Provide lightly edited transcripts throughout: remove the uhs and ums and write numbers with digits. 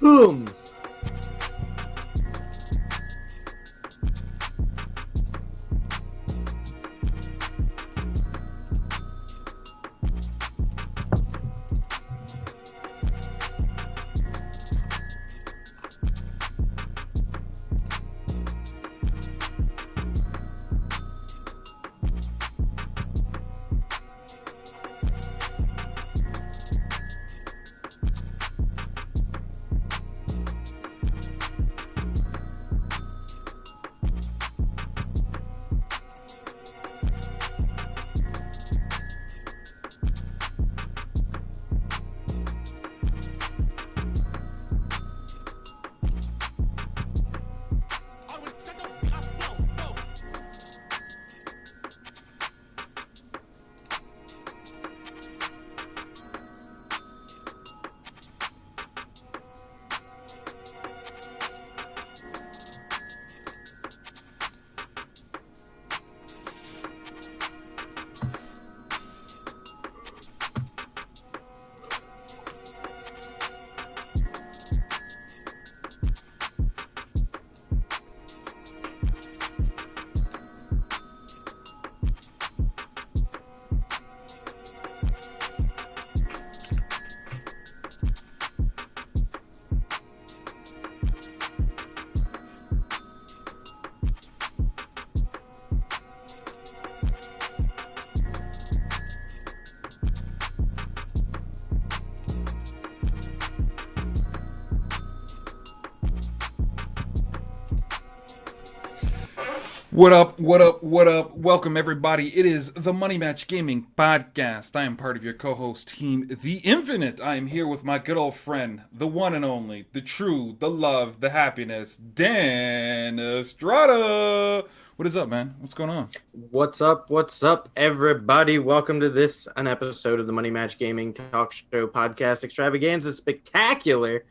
Boom. What up, what up, what up? Welcome, everybody. It is the Money Match Gaming Podcast. I am part of your co-host team, The Infinite. I am here with my good old friend, the one and only, the true, the love, the happiness, Dan Estrada. What is up, man? What's going on? What's up, everybody? Welcome to an episode of the Money Match Gaming Talk Show Podcast Extravaganza Spectacular.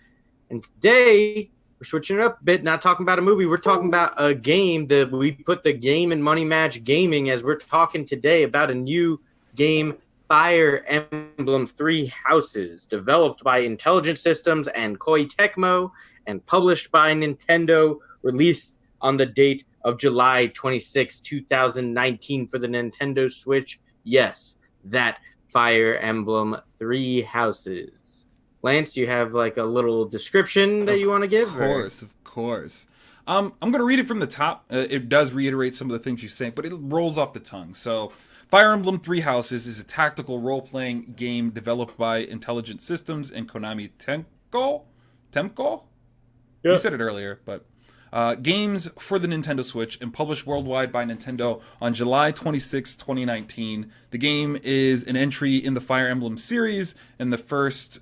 And today, we're switching it up a bit, not talking about a movie. We're talking about a game that we put the game in Money Match Gaming as we're talking today about a new game, Fire Emblem Three Houses, developed by Intelligent Systems and Koei Tecmo and published by Nintendo, released on the date of July 26, 2019 for the Nintendo Switch. Yes, that Fire Emblem Three Houses. Lance, do you have like a little description that you want to give? Of course. I'm going to read it from the top. It does reiterate some of the things you say, but it rolls off the tongue. So, Fire Emblem Three Houses is a tactical role-playing game developed by Intelligent Systems and Konami Temco? Yep. You said it earlier, but games for the Nintendo Switch and published worldwide by Nintendo on July 26, 2019. The game is an entry in the Fire Emblem series and the first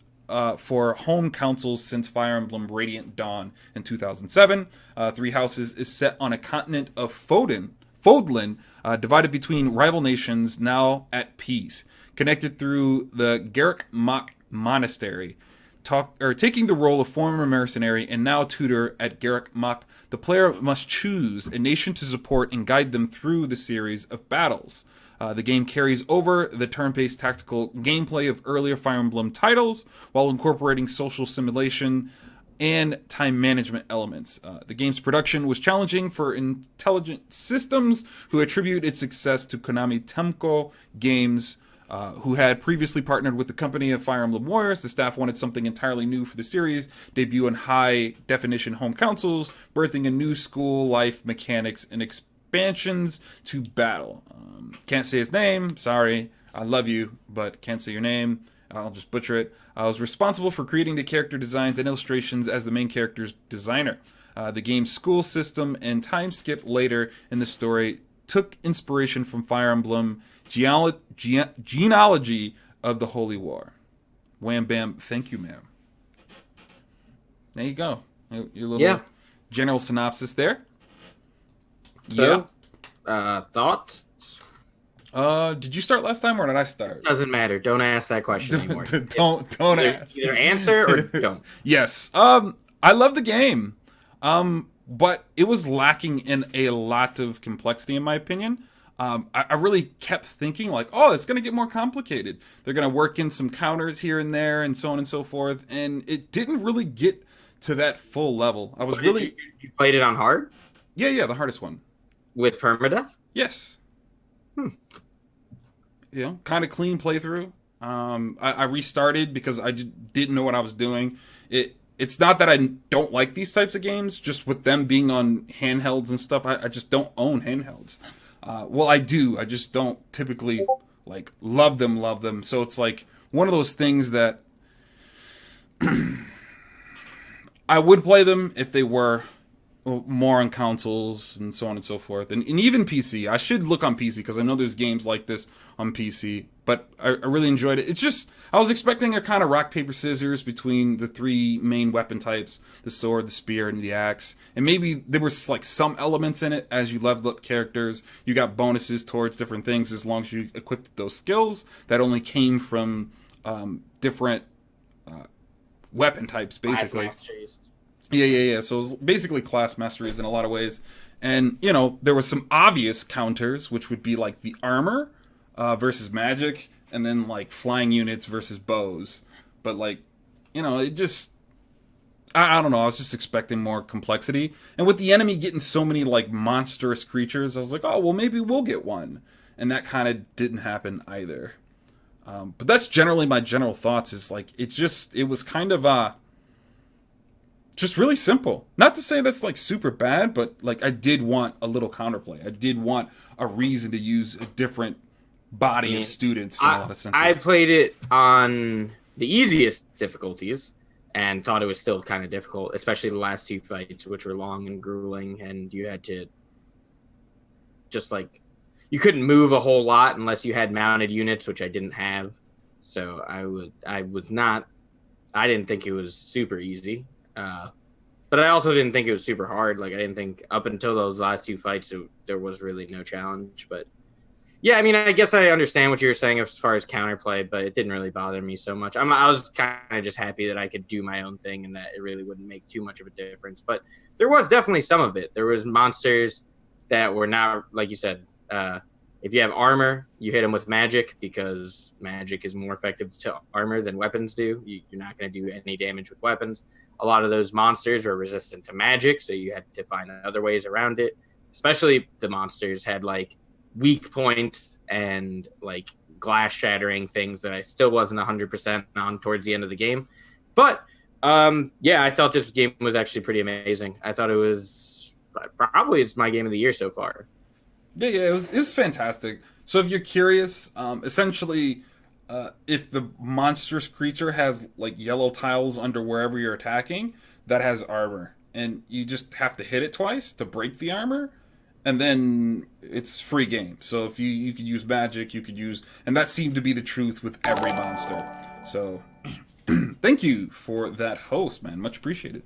for home consoles since Fire Emblem Radiant Dawn in 2007. Three Houses is set on a continent of Fodlan, divided between rival nations now at peace, connected through the Garrick Mach Monastery. Taking the role of former mercenary and now tutor at Garrick Mach, the player must choose a nation to support and guide them through the series of battles. The game carries over the turn-based tactical gameplay of earlier Fire Emblem titles while incorporating social simulation and time management elements. The game's production was challenging for Intelligent Systems, who attribute its success to Konami Temco Games, who had previously partnered with the company of Fire Emblem Warriors. The staff wanted something entirely new for the series, debut in high-definition home consoles, birthing a new school life mechanics and expansions to battle. Can't say his name, sorry, I love you, but can't say your name, I'll just butcher it. I was responsible for creating the character designs and illustrations as the main character's designer. The game's school system and time skip later in the story took inspiration from Fire Emblem genealogy of the Holy War. Wham bam, thank you, ma'am. There you go. Your little general synopsis there. So, thoughts? Did you start last time or did I start? Doesn't matter. Don't ask that question anymore. Don't ask. Either answer or don't. Yes. I love the game. But it was lacking in a lot of complexity, in my opinion. I really kept thinking, like, oh, it's going to get more complicated. They're going to work in some counters here and there and so on and so forth. And it didn't really get to that full level. I was But did really, you played it on hard yeah, the hardest one. with permadeath? Yes. Hmm. Kind of clean playthrough. I restarted because I just didn't know what I was doing. It's not that I don't like these types of games, just with them being on handhelds and stuff. I just don't own handhelds. Well, I do. I just don't typically like love them. So it's like one of those things that I would play them if they were more on consoles and so on and so forth, and even PC. I should look on PC because I know there's games like this on PC, but I really enjoyed it. It's just I was expecting a kind of rock paper scissors between the three main weapon types: the sword, the spear, and the axe. And maybe there was like some elements in it as you leveled up characters. You got bonuses towards different things as long as you equipped those skills that only came from different weapon types, basically. Yeah. So it was basically class masteries in a lot of ways. And, there was some obvious counters, which would be like the armor versus magic, and then like flying units versus bows. But like, it just. I don't know. I was just expecting more complexity. And with the enemy getting so many like monstrous creatures, I was like, oh, well, maybe we'll get one. And that kind of didn't happen either. But that's generally my general thoughts is like, it was kind of. Just really simple. Not to say that's like super bad, but like I did want a little counterplay. I did want a reason to use a different body of students in a lot of senses. I played it on the easiest difficulties and thought it was still kind of difficult, especially the last two fights, which were long and grueling, and you had to just like you couldn't move a whole lot unless you had mounted units, which I didn't have. So I didn't think it was super easy. But I also didn't think it was super hard. Like I didn't think up until those last two fights there was really no challenge. But yeah, I mean, I guess I understand what you were saying as far as counterplay, but it didn't really bother me so much. I was kind of just happy that I could do my own thing and that it really wouldn't make too much of a difference. But there was definitely some of it. There was monsters that were not, like you said, if you have armor, you hit them with magic because magic is more effective to armor than weapons do. You're not going to do any damage with weapons. A lot of those monsters were resistant to magic, so you had to find other ways around it. Especially the monsters had like weak points and like glass shattering things that I still wasn't 100% on towards the end of the game. But yeah, I thought this game was actually pretty amazing. I thought it's my game of the year so far. Yeah, it was fantastic. So if you're curious, essentially, if the monstrous creature has like yellow tiles under wherever you're attacking, that has armor, and you just have to hit it twice to break the armor, and then it's free game. So if you could use magic, you could use, and that seemed to be the truth with every monster. So thank you for that host, man, much appreciated.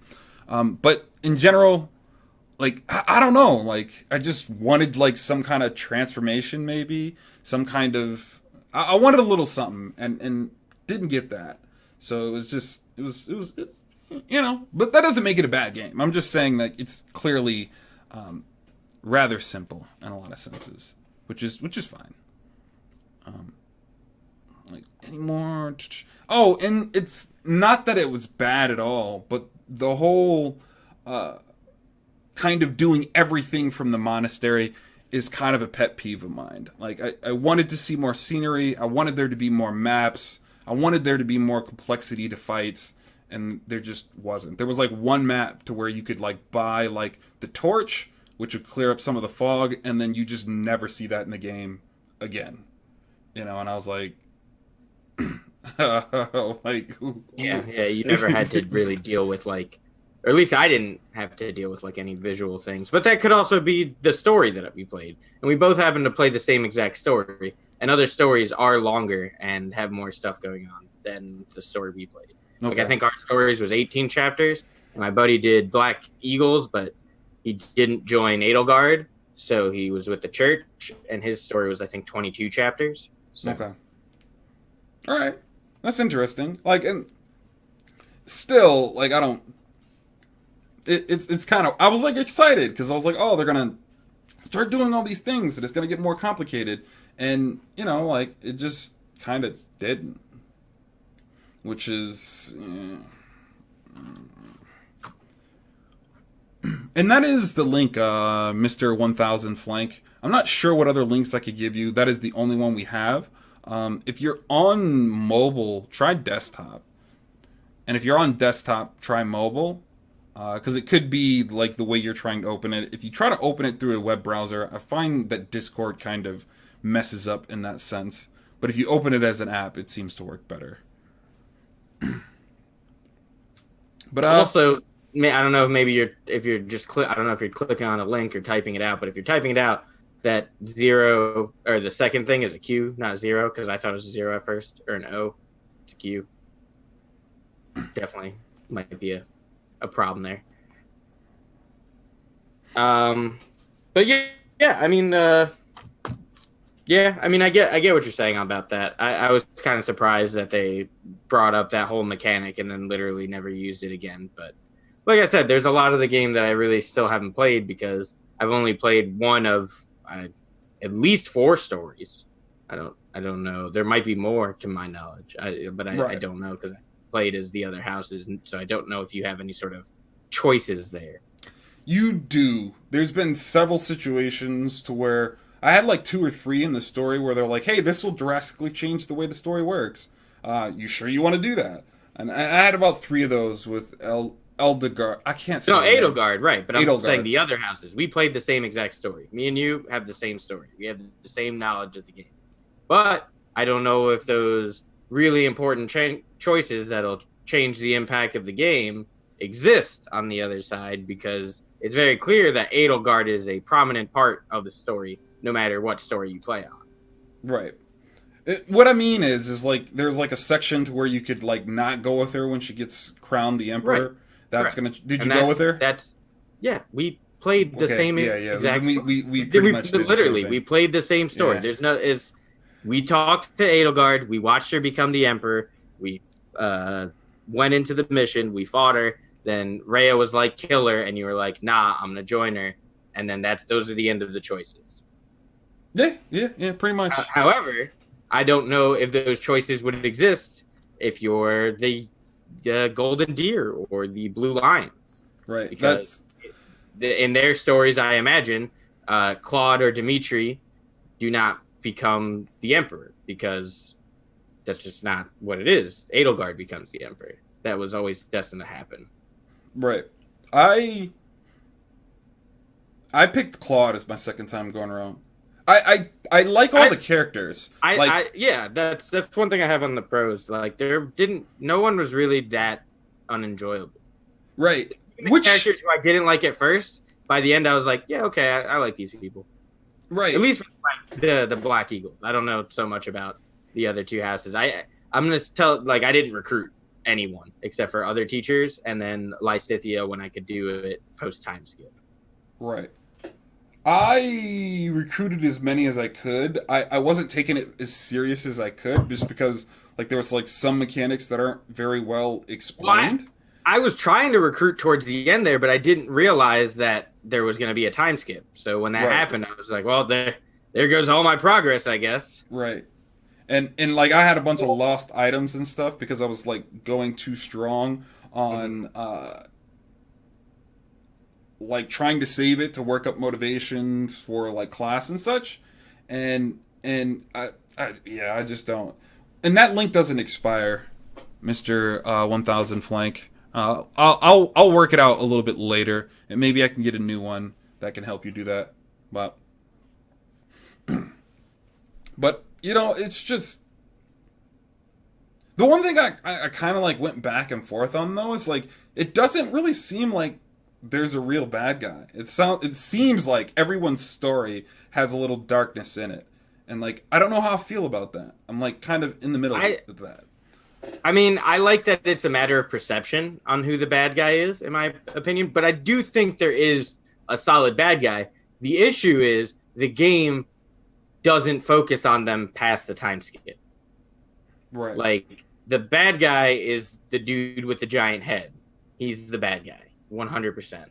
But in general, like I don't know, like I just wanted like some kind of transformation, maybe some kind of I wanted a little something, and didn't get that. So it was just it was but that doesn't make it a bad game. I'm just saying that it's clearly rather simple in a lot of senses, which is fine. Like any more? Oh, and it's not that it was bad at all, but the whole kind of doing everything from the monastery is kind of a pet peeve of mine. Like, I wanted to see more scenery. I wanted there to be more maps. I wanted there to be more complexity to fights, and there just wasn't. There was, like, one map to where you could, like, buy, like, the torch, which would clear up some of the fog, and then you just never see that in the game again. And I was like... like... Yeah, you never had to really deal with, like... Or at least I didn't have to deal with like any visual things. But that could also be the story that we played. And we both happened to play the same exact story. And other stories are longer and have more stuff going on than the story we played. Okay. Like I think our stories was 18 chapters. And my buddy did Black Eagles, but he didn't join Edelgard. So he was with the church. And his story was, I think, 22 chapters. So. Okay. All right. That's interesting. Like, and still, like, I don't... It's kind of... I was, like, excited, because I was like, oh, they're going to start doing all these things, and it's going to get more complicated. And, like, it just kind of didn't. Which is... And that is the link, Mr. 1000 Flank. I'm not sure what other links I could give you. That is the only one we have. If you're on mobile, try desktop. And if you're on desktop, try mobile. Because it could be like the way you're trying to open it. If you try to open it through a web browser, I find that Discord kind of messes up in that sense. But if you open it as an app, it seems to work better. But also, I don't know if maybe if you're just I don't know if you're clicking on a link or typing it out, but if you're typing it out, that 0 or the second thing is a Q, not a 0, because I thought it was a 0 at first, or an O. It's a Q. Definitely might be a problem there. But yeah, I mean, I get what you're saying about that. I was kind of surprised that they brought up that whole mechanic and then literally never used it again. But like I said, there's a lot of the game that I really still haven't played because I've only played one of at least 4 stories. I don't know. There might be more to my knowledge, but I don't know because I played as the other houses, so I don't know if you have any sort of choices there. You do. There's been several situations to where I had like 2 or 3 in the story where they're like, hey, this will drastically change the way the story works. You sure you want to do that? And I had about 3 of those with Eldegard. I can't say. No, Edelgard, right. But I'm Edelgard. saying the other houses. We played the same exact story. Me and you have the same story. We have the same knowledge of the game. But I don't know if those really important choices that'll change the impact of the game exist on the other side, because it's very clear that Edelgard is a prominent part of the story, no matter what story you play on. Right. What I mean is like there's like a section to where you could like not go with her when she gets crowned the emperor. Right. That's gonna. Did you go with her? We played the same exact. We pretty much did literally we played the same story. Yeah. We talked to Edelgard. We watched her become the emperor. We went into the mission. We fought her. Then Rhea was like, kill her, and you were like, nah, I'm gonna join her. And then those are the end of the choices. Yeah, pretty much. However, I don't know if those choices would exist if you're the Golden Deer or the Blue Lions. Right. Because in their stories, I imagine, Claude or Dimitri do not become the emperor, because that's just not what it is. Edelgard becomes the emperor. That was always destined to happen. Right. I picked Claude as my second time going around. I like all the characters. That's one thing I have on the pros. Like no one was really that unenjoyable. Right. Which characters who I didn't like at first, by the end I was like, yeah, okay, I like these people. Right. At least like the Black Eagle. I don't know so much about the other 2 houses. I'm gonna tell, like, I didn't recruit anyone except for other teachers, and then Lysithia when I could do it post time skip. Right. I recruited as many as I could. I wasn't taking it as serious as I could, just because like there was like some mechanics that aren't very well explained. Well, I was trying to recruit towards the end there, but I didn't realize that there was going to be a time skip. So when that happened, I was like, well, there goes all my progress, I guess. Right. And like I had a bunch of lost items and stuff because I was like going too strong on like trying to save it to work up motivation for like class and such. And I just don't. And that link doesn't expire, Mr. 1000 Flank. I'll work it out a little bit later, and maybe I can get a new one that can help you do that. But you know, it's just the one thing I kind of like went back and forth on though is like it doesn't really seem like there's a real bad guy. It seems like everyone's story has a little darkness in it, and like I don't know how I feel about that. I'm like kind of in the middle of that. I mean, I like that it's a matter of perception on who the bad guy is, in my opinion, but I do think there is a solid bad guy. The issue is the game doesn't focus on them past the time skip. Right. Like, the bad guy is the dude with the giant head. He's the bad guy, 100%.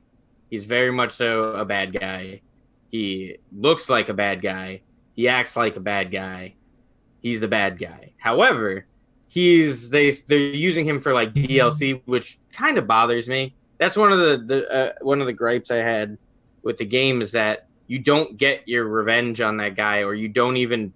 He's very much so a bad guy. He looks like a bad guy. He acts like a bad guy. He's the bad guy. However, they're using him for like DLC, which kind of bothers me. that's one of the gripes I had with the game is that you don't get your revenge on that guy, or you don't even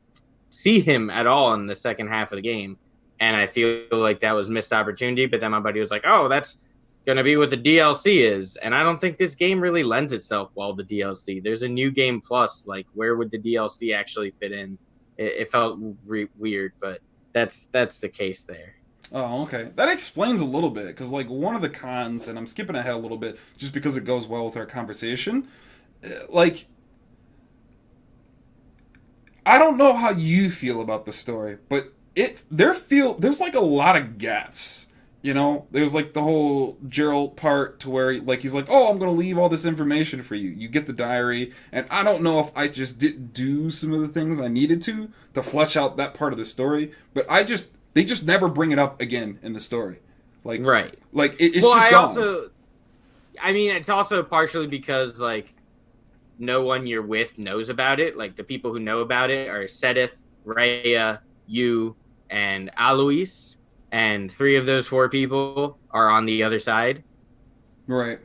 see him at all in the second half of the game. And I feel like that was missed opportunity. But then my buddy was like, "Oh, that's gonna be what the DLC is," and I don't think this game really lends itself well to DLC. There's a new game plus. Like, where would the DLC actually fit in? It felt weird, but that's the case there. Oh, okay. That explains a little bit because, like, one of the cons, and I'm skipping ahead a little bit just because it goes well with our conversation. Like, I don't know how you feel about the story, but there's like a lot of gaps. You know, there's like the whole Gerald part to where like he's like, "Oh, I'm gonna leave all this information for you." You get the diary, and I don't know if I just didn't do some of the things I needed to flesh out that part of the story, but they just never bring it up again in the story. Right. Like it's just gone. I mean, it's also partially because like no one you're with knows about it. Like the people who know about it are Sedith, Rhea, you, and Alois, and 3 of those 4 people are on the other side. Right.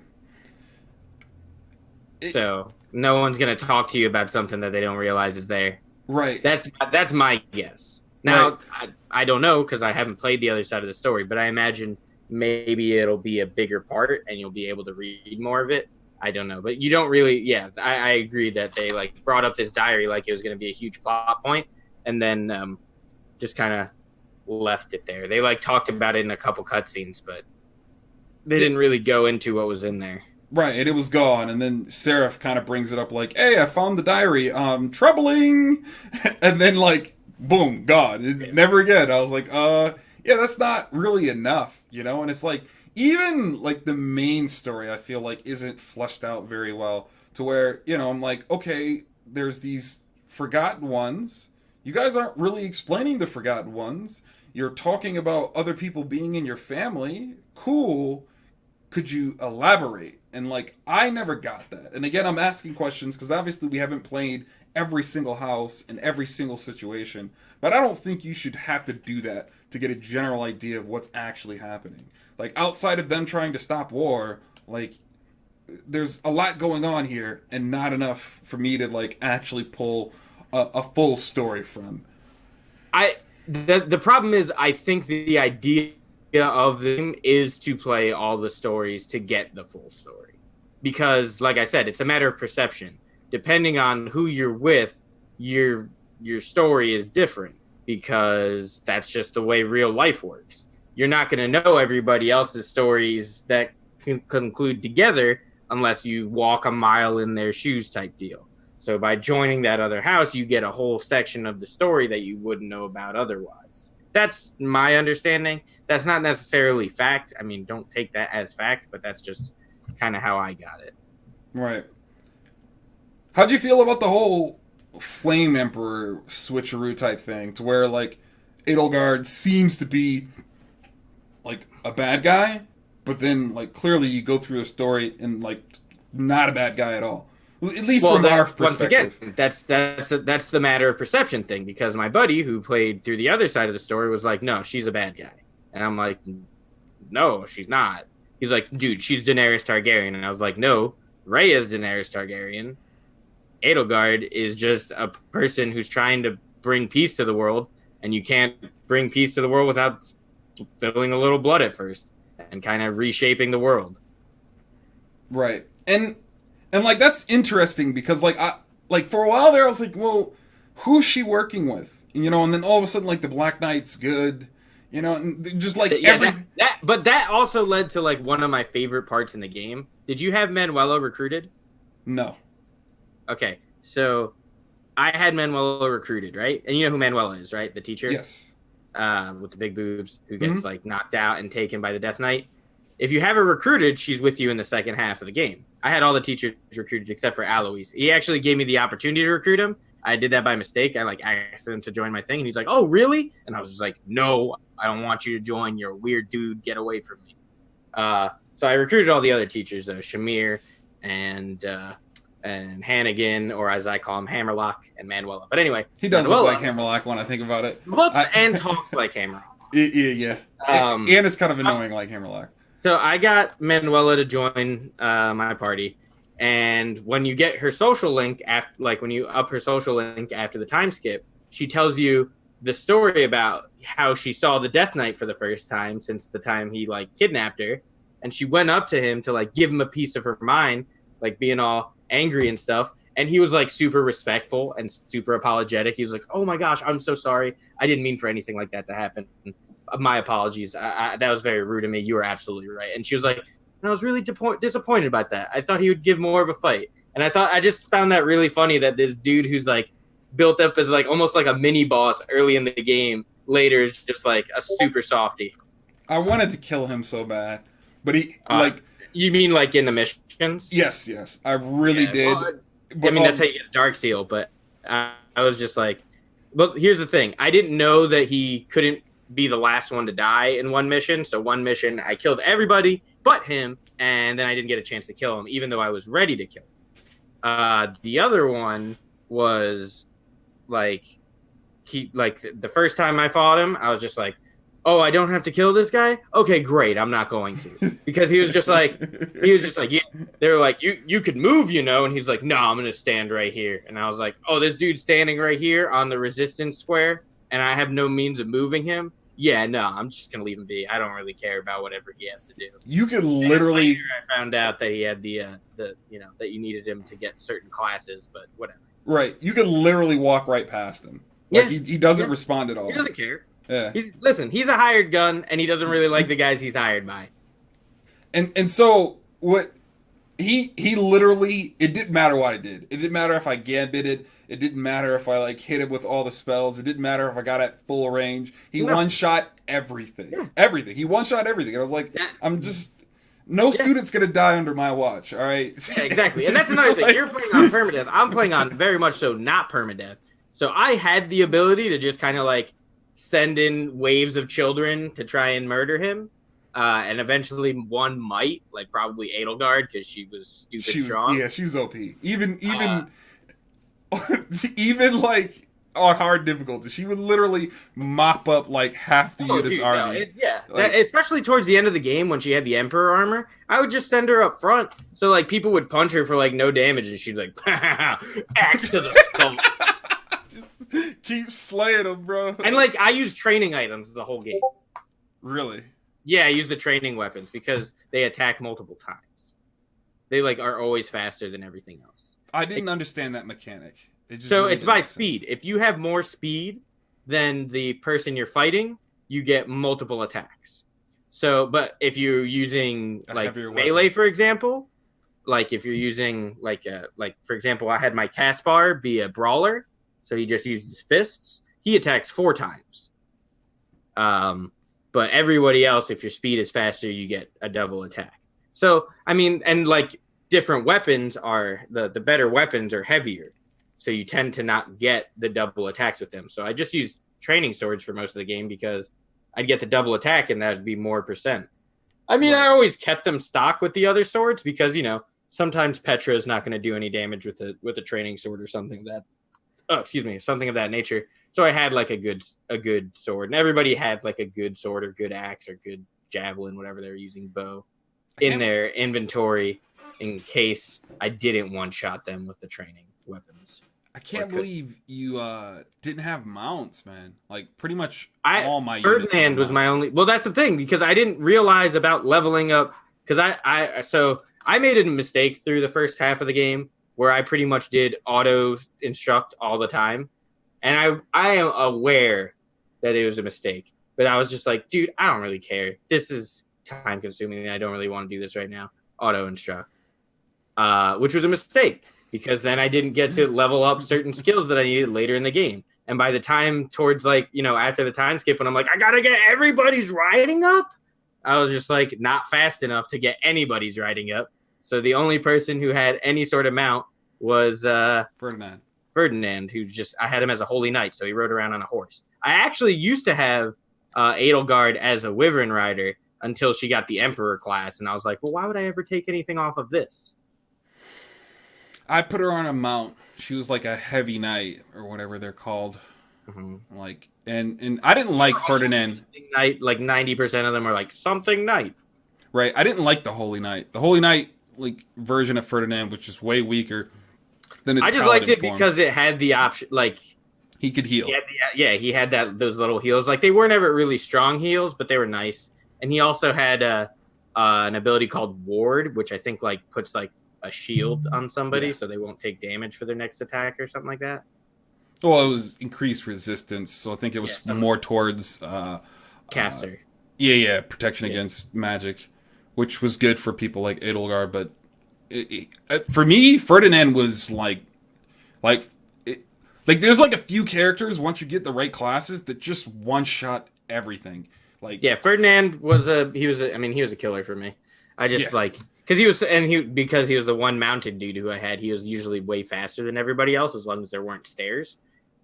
So no one's gonna talk to you about something that they don't realize is there. Right. That's my guess. Now Right. I don't know because I haven't played the other side of the story, but I imagine maybe it'll be a bigger part and you'll be able to read more of it. I don't know, but you don't really. Yeah, I agree that they like brought up this diary like it was going to be a huge plot point, and then just kind of left it there. They like talked about it in a couple cutscenes, but they didn't really go into what was in there. Right, and it was gone, and then Seraph kind of brings it up like, "Hey, I found the diary. Troubling," and then like, boom, gone. Never again. I was like, yeah, that's not really enough, you know. And it's like even like the main story, I feel like isn't fleshed out very well to where I'm like, okay, there's these forgotten ones. You guys aren't really explaining the forgotten ones. You're talking about other people being in your family. Cool. Could you elaborate? And like, I never got that. And again, I'm asking questions because obviously we haven't played every single house in every single situation. But I don't think you should have to do that to get a general idea of what's actually happening. Like, outside of them trying to stop war, like, there's a lot going on here and not enough for me to like actually pull a full story from. The problem is I think the idea of them is to play all the stories to get the full story, because like I said, it's a matter of perception. Depending on who you're with, your story is different, because that's just the way real life works. You're not going to know everybody else's stories that can conclude together unless you walk a mile in their shoes type deal. So by joining that other house, you get a whole section of the story that you wouldn't know about otherwise. That's my understanding. That's not necessarily fact. I mean, don't take that as fact, but that's just kind of how I got it. Right. How'd you feel about the whole Flame Emperor switcheroo type thing, to where like Edelgard seems to be like a bad guy, but then like clearly you go through a story and like not a bad guy at all. At least from our perspective. Once again, that's the matter of perception thing, because my buddy who played through the other side of the story was like, no, she's a bad guy. And I'm like, no, she's not. He's like, dude, she's Daenerys Targaryen. And I was like, no, Rhae's Daenerys Targaryen. Edelgard is just a person who's trying to bring peace to the world, and you can't bring peace to the world without spilling a little blood at first and kind of reshaping the world. Right. And like that's interesting because like for a while there I was like, well, who's she working with? And then all of a sudden like the Black Knight's good, and just like but that also led to like one of my favorite parts in the game. Did you have Manuela recruited? No. Okay, so I had Manuela recruited, right? And you know who Manuela is, right? The teacher? Yes. With the big boobs, who gets like knocked out and taken by the Death Knight. If you have her recruited, she's with you in the second half of the game. I had all the teachers recruited except for Alois. He actually gave me the opportunity to recruit him. I did that by mistake. I like asked him to join my thing, and he's like, "Oh, really?" And I was just like, "No, I don't want you to join. You're a weird dude. Get away from me." So I recruited all the other teachers, though, Shamir and Hannigan, or as I call him, Hammerlock, and Manuela. But anyway, he does look like Hammerlock when I think about it. Looks and talks like Hammerlock. Yeah. And it's kind of annoying like Hammerlock. So I got Manuela to join my party, and when you get her social link after, like when you up her social link after the time skip, she tells you the story about how she saw the Death Knight for the first time since the time he like kidnapped her, and she went up to him to like give him a piece of her mind, like being all angry and stuff. And he was like super respectful and super apologetic. He was like, "Oh my gosh, I'm so sorry. I didn't mean for anything like that to happen. My apologies. That was very rude of me. You were absolutely right." And she was like, and I was really disappointed about that. I thought he would give more of a fight. And I just found that really funny that this dude who's like built up as like almost like a mini boss early in the game later is just like a super softy. I wanted to kill him so bad, but he Uh, like you mean like in the missions? yes, I really Yeah. did. Well, I But mean, that's how you get a Dark Seal. But I was just like, but here's the thing. I didn't know that he couldn't be the last one to die in one mission. So one mission, I killed everybody but him, and then I didn't get a chance to kill him, even though I was ready to kill him. The other one was like he like the first time I fought him, I was just like, "Oh, I don't have to kill this guy? Okay, great. I'm not going to." Because he was just like, "Yeah." They were like, "You could move, you know." And he's like, "No, I'm going to stand right here." And I was like, "Oh, this dude's standing right here on the resistance square and I have no means of moving him." Yeah, no, I'm just going to leave him be. I don't really care about whatever he has to do. You could And later literally I found out that he had the that you needed him to get certain classes, but whatever. right. You could literally walk right past him. Like Yeah. he doesn't Yeah. respond at all. He doesn't care. Yeah. He's a hired gun, and he doesn't really like the guys he's hired by. And so what he literally, it didn't matter what I did. It didn't matter if I gambited. It didn't matter if I like hit him with all the spells. It didn't matter if I got at full range. He No. one shot everything. Yeah. Everything. He one shot everything. And I was like, Yeah. I'm just no student's gonna die under my watch. All right. Yeah, exactly. And that's another thing. You're playing on permadeath. I'm playing on very much so not permadeath. So I had the ability to just kind of like send in waves of children to try and murder him. And eventually one might, like probably Edelgard, because she was stupid strong. Yeah, she was OP. Even even like on hard difficulty, she would literally mop up like half the unit's Dude, army. no, yeah. Like, Especially towards the end of the game when she had the Emperor armor, I would just send her up front. So like people would punch her for like no damage, and she'd be like, axe to the skull. just keep slaying them, bro. And like I used training items the whole game. Really? Yeah, I use the training weapons because they attack multiple times. They like are always faster than everything else. I didn't understand that mechanic. So it's by speed. If you have more speed than the person you're fighting, you get multiple attacks. So, but if you're using like melee, for example, like if you're using like for example, I had my Caspar be a brawler, so he just uses fists. He attacks 4 times. But everybody else, if your speed is faster, you get a double attack. So, I mean, and like different weapons are the better weapons are heavier. So you tend to not get the double attacks with them. So I just use training swords for most of the game because I'd get the double attack and that'd be more percent. I mean, I always kept them stock with the other swords because, you know, sometimes Petra is not going to do any damage with a training sword or something something of that nature. So I had like a good sword, and everybody had like a good sword or good axe or good javelin, whatever they were using, bow, in their inventory in case I didn't one-shot them with the training weapons. I can't believe you didn't have mounts, man. Like pretty much all my units. Ferdinand was my only. Well, that's the thing because I didn't realize about leveling up because I made a mistake through the first half of the game where I pretty much did auto instruct all the time. And I am aware that it was a mistake, but I was just like, dude, I don't really care. This is time consuming and I don't really want to do this right now. Auto instruct, which was a mistake because then I didn't get to level up certain skills that I needed later in the game. And by the time towards like, you know, after the time skip, when I'm like, I got to get everybody's riding up, I was just like not fast enough to get anybody's riding up. So the only person who had any sort of mount was Ferdinand, who I had him as a holy knight, so he rode around on a horse. I actually used to have Edelgard as a wyvern rider until she got the Emperor class, and I was like, well, why would I ever take anything off of this? I put her on a mount. She was like a heavy knight or whatever they're called. Mm-hmm. Like, and I didn't like Ferdinand. Knight, like 90% of them are like something knight. right? I didn't like the Holy Knight. The Holy Knight like version of Ferdinand, which is way weaker than his I just liked paladin it form. because it had the option, like He could heal. he had those little heals. Like they weren't ever really strong heals, but they were nice. And he also had an ability called Ward, which I think like puts like a shield on somebody so they won't take damage for their next attack or something like that. Well, it was increased resistance, so I think it was more towards caster. Protection against magic, which was good for people like Edelgard. But for me, Ferdinand was like there's like a few characters once you get the right classes that just one shot everything. Like Ferdinand was a killer for me. I just because he was the one mounted dude who I had. He was usually way faster than everybody else as long as there weren't stairs.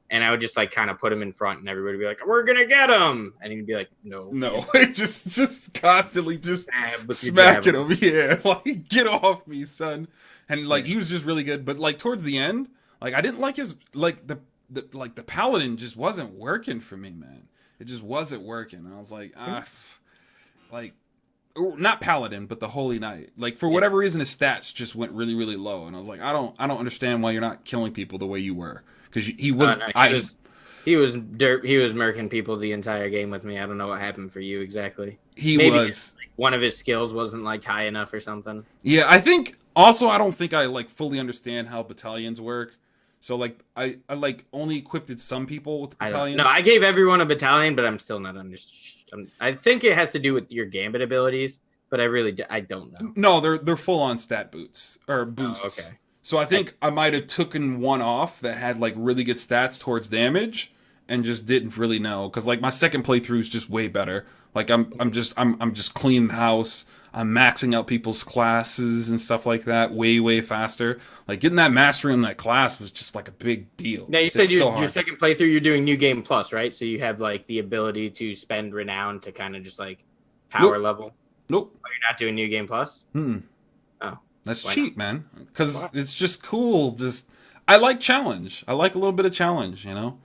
And I would just like kind of put him in front, and everybody would be like, "We're gonna get him," and he'd be like, "No, just constantly just smacking him, like get off me, son." And like he was just really good, but like towards the end, like I didn't like his the paladin just wasn't working for me, man. It just wasn't working. I was like, not paladin, but the Holy Knight. Like for whatever reason, his stats just went really, really low, and I was like, I don't understand why you're not killing people the way you were. Because he was murking people the entire game with me. I don't know what happened for you exactly. Maybe one of his skills wasn't like high enough or something. Yeah, I think also I don't think I like fully understand how battalions work. So like I like only equipped some people with battalions. I gave everyone a battalion, but I'm still not understanding. I think it has to do with your gambit abilities, but I don't know. No, they're full on stat boosts or boosts. Oh, okay. So I think I might have taken one off that had like really good stats towards damage, and just didn't really know because like my second playthrough is just way better. Like I'm just cleaning the house. I'm maxing out people's classes and stuff like that way faster. Like getting that mastery in that class was just like a big deal. Now you said your second playthrough you're doing New Game Plus, right? So you have like the ability to spend renown to kind of just like power level. Nope. Oh, you're not doing New Game Plus? Oh. That's cheap, man. Because it's just cool. Just I like challenge. I like a little bit of challenge, you know.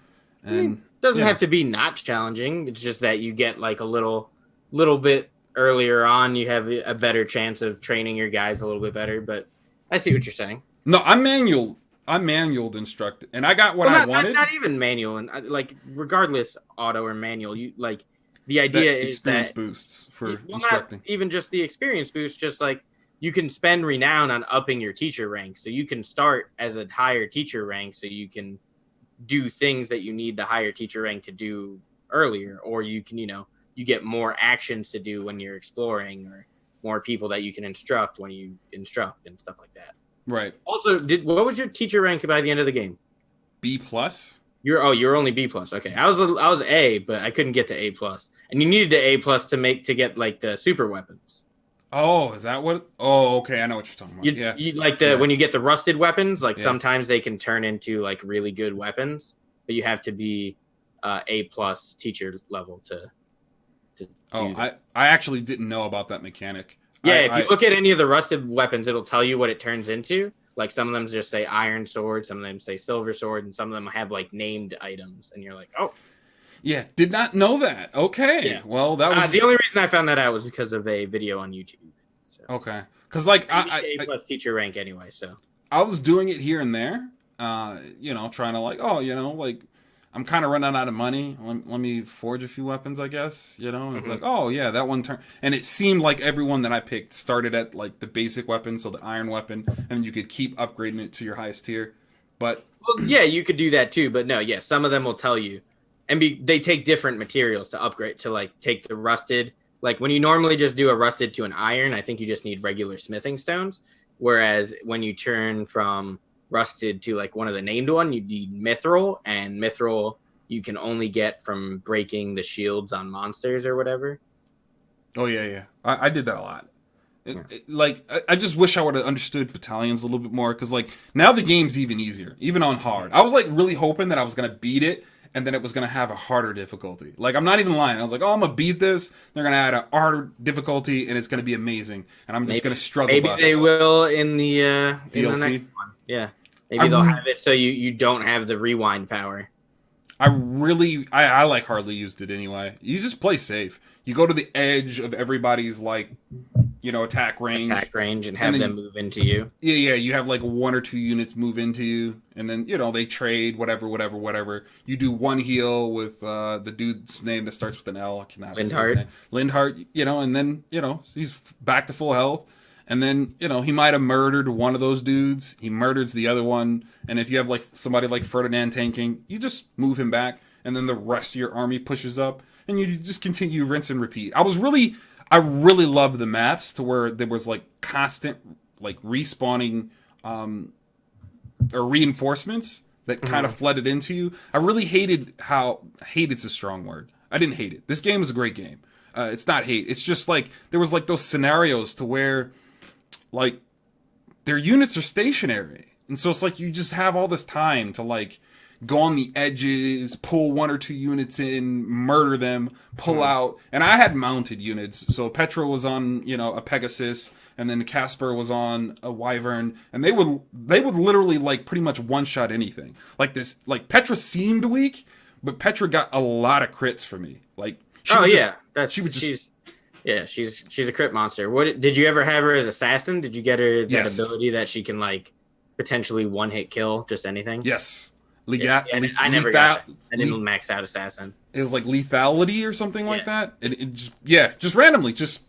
And it doesn't have to be not challenging. It's just that you get like a little bit earlier on. You have a better chance of training your guys a little bit better. But I see what you're saying. No, I'm manual instructed, and I got what I wanted. Not even manual, and like regardless, auto or manual. You like the idea is experience boosts for instructing. Not even just the experience boost, just like. You can spend renown on upping your teacher rank. So you can start as a higher teacher rank so you can do things that you need the higher teacher rank to do earlier. Or you can, you get more actions to do when you're exploring or more people that you can instruct when you instruct and stuff like that. Right. Also, what was your teacher rank by the end of the game? B+. You're only B+. Okay. I was A, but I couldn't get to A+. And you needed the A+ to get like the super weapons. Oh, is that what? Oh, okay. I know what you're talking about. You like when you get the rusted weapons, like sometimes they can turn into like really good weapons, but you have to be A+ teacher level to do that. I actually didn't know about that mechanic. Yeah, if you look at any of the rusted weapons, it'll tell you what it turns into. Like some of them just say iron sword, some of them say silver sword, and some of them have like named items, and you're like, oh. Yeah, did not know that. Okay, well that was the only reason I found that out was because of a video on YouTube. So. Okay, because like A+ teacher rank anyway, so I was doing it here and there, trying to like I'm kind of running out of money. Let me forge a few weapons, I guess. Like that one turn, and it seemed like everyone that I picked started at like the basic weapon, so the iron weapon, and you could keep upgrading it to your highest tier. But you could do that too. But no, some of them will tell you. And they take different materials to upgrade to like take the rusted. Like when you normally just do a rusted to an iron, I think you just need regular smithing stones. Whereas when you turn from rusted to like one of the named one, you need mithril, and mithril you can only get from breaking the shields on monsters or whatever. Oh yeah. I did that a lot. I just wish I would have understood battalions a little bit more because like now the game's even easier, even on hard. I was like really hoping that I was gonna beat it. And then it was going to have a harder difficulty. Like, I'm not even lying. I was like, I'm going to beat this. They're going to add a harder difficulty, and it's going to be amazing. And I'm just going to struggle. Maybe they will in the DLC? In the next one. Yeah. Maybe they'll have it so you don't have the rewind power. I like hardly used it anyway. You just play safe. You go to the edge of everybody's, like, attack range. And have them move into you. Yeah. You have like 1 or 2 units move into you, and then they trade whatever. You do 1 heal with the dude's name that starts with an L. I cannot say his name. Lindhart. And then he's back to full health. And then, he might have murdered one of those dudes. He murders the other one. And if you have like somebody like Ferdinand tanking, you just move him back. And then the rest of your army pushes up. And you just continue rinse and repeat. I really loved the maps to where there was like constant like respawning or reinforcements that kind of flooded into you. I really hated's a strong word. I didn't hate it. This game is a great game. It's not hate. It's just like there was like those scenarios to where like their units are stationary. And so it's like you just have all this time to like go on the edges, pull 1 or 2 units in, murder them, pull out. And I had mounted units. So Petra was on, a Pegasus, and then Casper was on a Wyvern, and they would literally like pretty much one-shot anything. Like this, like Petra seemed weak, but Petra got a lot of crits for me. Like she's a crit monster. What did you ever have her as assassin? Did you get her that ability that she can like potentially one-hit kill just anything? Yes. I never got that. I didn't max out assassin. It was like lethality or something like that. It just randomly, just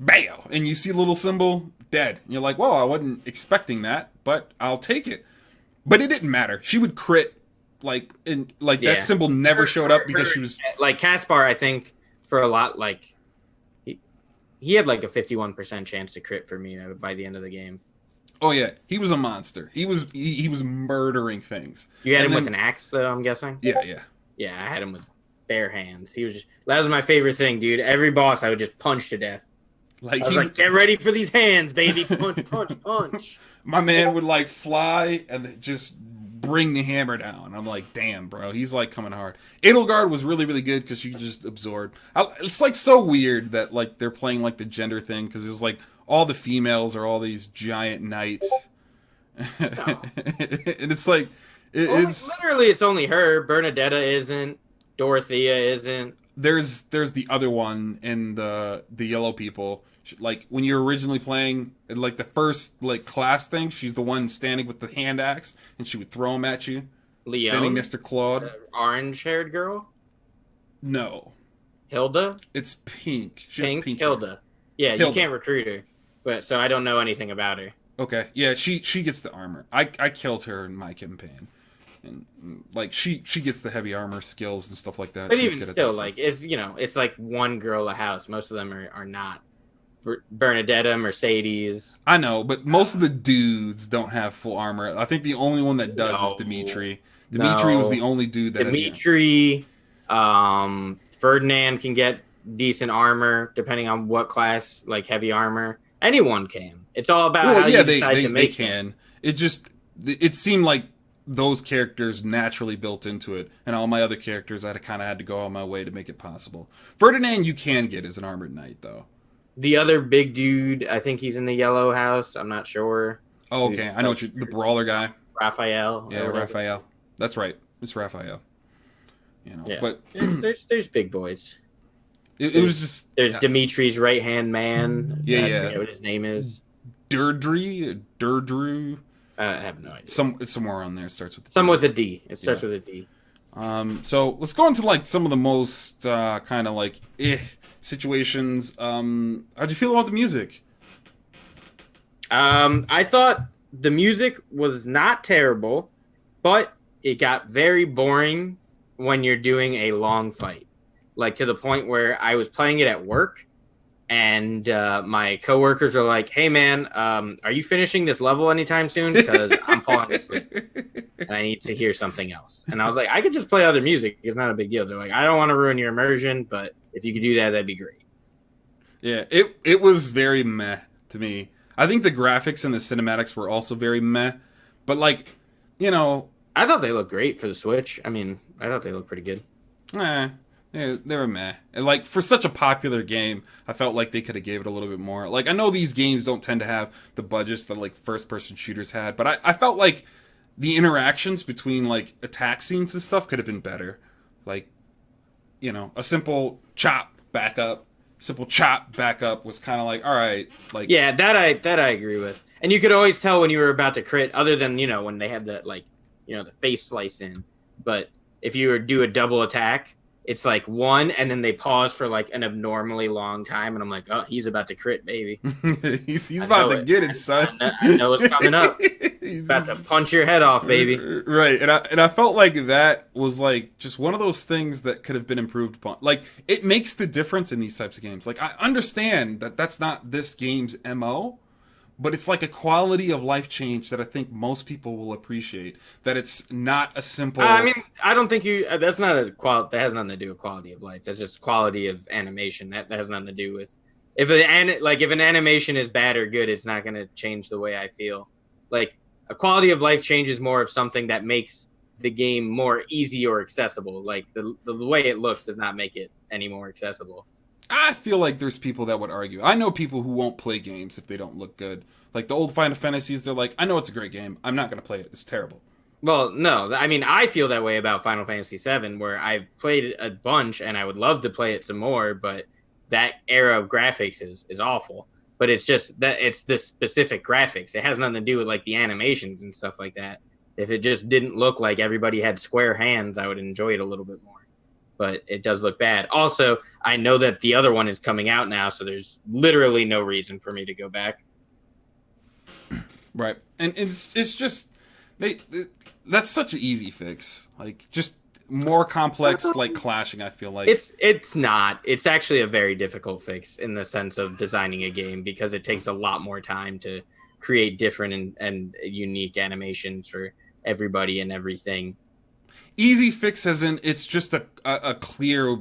bail, and you see a little symbol dead. And you're like, well, I wasn't expecting that, but I'll take it. But it didn't matter. She would crit that symbol never showed up because she was like Caspar. I think for a lot like he had like a 51% chance to crit for me by the end of the game. Oh yeah, he was a monster. He was murdering things. You had him with an axe, though, I'm guessing. Yeah. Yeah, I had him with bare hands. That was my favorite thing, dude. Every boss I would just punch to death. I was like, get ready for these hands, baby! Punch! My man would like fly and just bring the hammer down. I'm like, damn, bro, he's like coming hard. Edelgard was really, really good because you just absorbed. It's like so weird that like they're playing like the gender thing because it was like. All the females are all these giant knights. No. And it's like... Literally, it's only her. Bernadetta isn't. Dorothea isn't. There's the other one in the yellow people. Like, when you're originally playing, like, the first, like, class thing, she's the one standing with the hand axe, and she would throw them at you. Leon? Standing next to Claude. Orange-haired girl? No. Hilda? It's pink. She has pink Hilda. Hair. Yeah, Hilda. You can't recruit her. But so I don't know anything about her. Okay, yeah, she gets the armor. I killed her in my campaign, and like she gets the heavy armor skills and stuff like that. But even still, like it's like one girl a house. Most of them are not. Bernadetta, Mercedes. I know, but most of the dudes don't have full armor. I think the only one that does is Dimitri. Dimitri was the only dude that. Dimitri, Ferdinand can get decent armor depending on what class, like heavy armor. Anyone can. It's all about how you decide to make can. It seemed like those characters naturally built into it, and all my other characters I kind of had to go on my way to make it possible. Ferdinand you can get as an armored knight, though. The other big dude, I think he's in the yellow house. I'm not sure. Oh, okay. I know the brawler guy. Raphael. Yeah, Raphael. That's right. It's Raphael. But there's big boys. It was just... There's Dimitri's right-hand man. Yeah. I forget what his name is. Durdrew. I have no idea. It's somewhere on there. It starts with D. With a D. It starts with a D. So let's go into like some of the most kind of like situations. How'd you feel about the music? I thought the music was not terrible, but it got very boring when you're doing a long fight. Like to the point where I was playing it at work, and my coworkers are like, "Hey man, are you finishing this level anytime soon? Because I'm falling asleep and I need to hear something else." And I was like, "I could just play other music. It's not a big deal." They're like, "I don't want to ruin your immersion, but if you could do that, that'd be great." Yeah, it was very meh to me. I think the graphics and the cinematics were also very meh, but like, I thought they looked great for the Switch. I mean, I thought they looked pretty good. Yeah, they were meh. And like for such a popular game, I felt like they could have gave it a little bit more. Like I know these games don't tend to have the budgets that like first-person shooters had, but I felt like the interactions between like attack scenes and stuff could have been better. Like, a simple chop back up, simple chop back up was kind of like, all right, like Yeah, that I agree with. And you could always tell when you were about to crit, other than when they have the the face slice in. But if you do a double attack, it's like one, and then they pause for like an abnormally long time, and I'm like, oh, he's about to crit, baby. he's I about know to it. get it, son. I know it's coming up. About to punch your head off, baby. Right, and I felt like that was like just one of those things that could have been improved upon. Like it makes the difference in these types of games. Like I understand that that's not this game's MO, but it's like a quality of life change that I think most people will appreciate. That it's not a simple. I mean, I don't think you. That's not a quality. That has nothing to do with quality of lights. That's just quality of animation. That has nothing to do with if an animation is bad or good. It's not going to change the way I feel. Like a quality of life change is more of something that makes the game more easy or accessible. Like the way it looks does not make it any more accessible. I feel like there's people that would argue. I know people who won't play games if they don't look good. Like the old Final Fantasies, they're like, I know it's a great game. I'm not going to play it. It's terrible. Well, no, I mean, I feel that way about Final Fantasy VII, where I've played a bunch and I would love to play it some more, but that era of graphics is awful. But it's just that it's the specific graphics. It has nothing to do with like the animations and stuff like that. If it just didn't look like everybody had square hands, I would enjoy it a little bit more. But it does look bad. Also, I know that the other one is coming out now, so there's literally no reason for me to go back. Right, and it's just that's such an easy fix. Like just more complex, like clashing. I feel like it's not. It's actually a very difficult fix in the sense of designing a game because it takes a lot more time to create different and unique animations for everybody and everything. Easy fix as in it's just a clear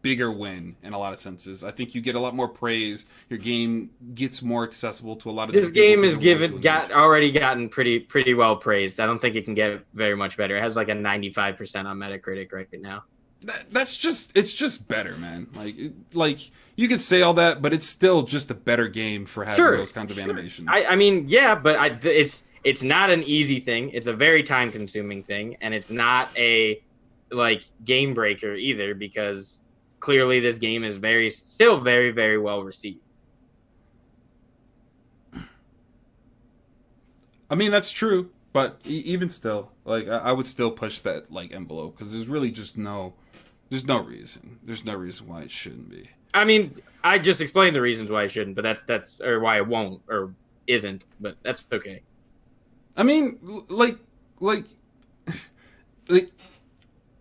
bigger win in a lot of senses. I think you get a lot more praise. Your game gets more accessible to a lot of this game is already gotten pretty well praised. I don't think it can get very much better. It has like a 95% on Metacritic right now. It's just better, man. Like you could say all that, but it's still just a better game for having those kinds of animations. I mean, yeah, but it's not an easy thing. It's a very time consuming thing, and it's not a like game breaker either because clearly this game is still very, very well received. I mean, that's true, but even still, like I would still push that like envelope because there's really just there's no reason. There's no reason why it shouldn't be. I mean, I just explained the reasons why it shouldn't, but that's or why it won't or isn't, but that's okay. I mean, like,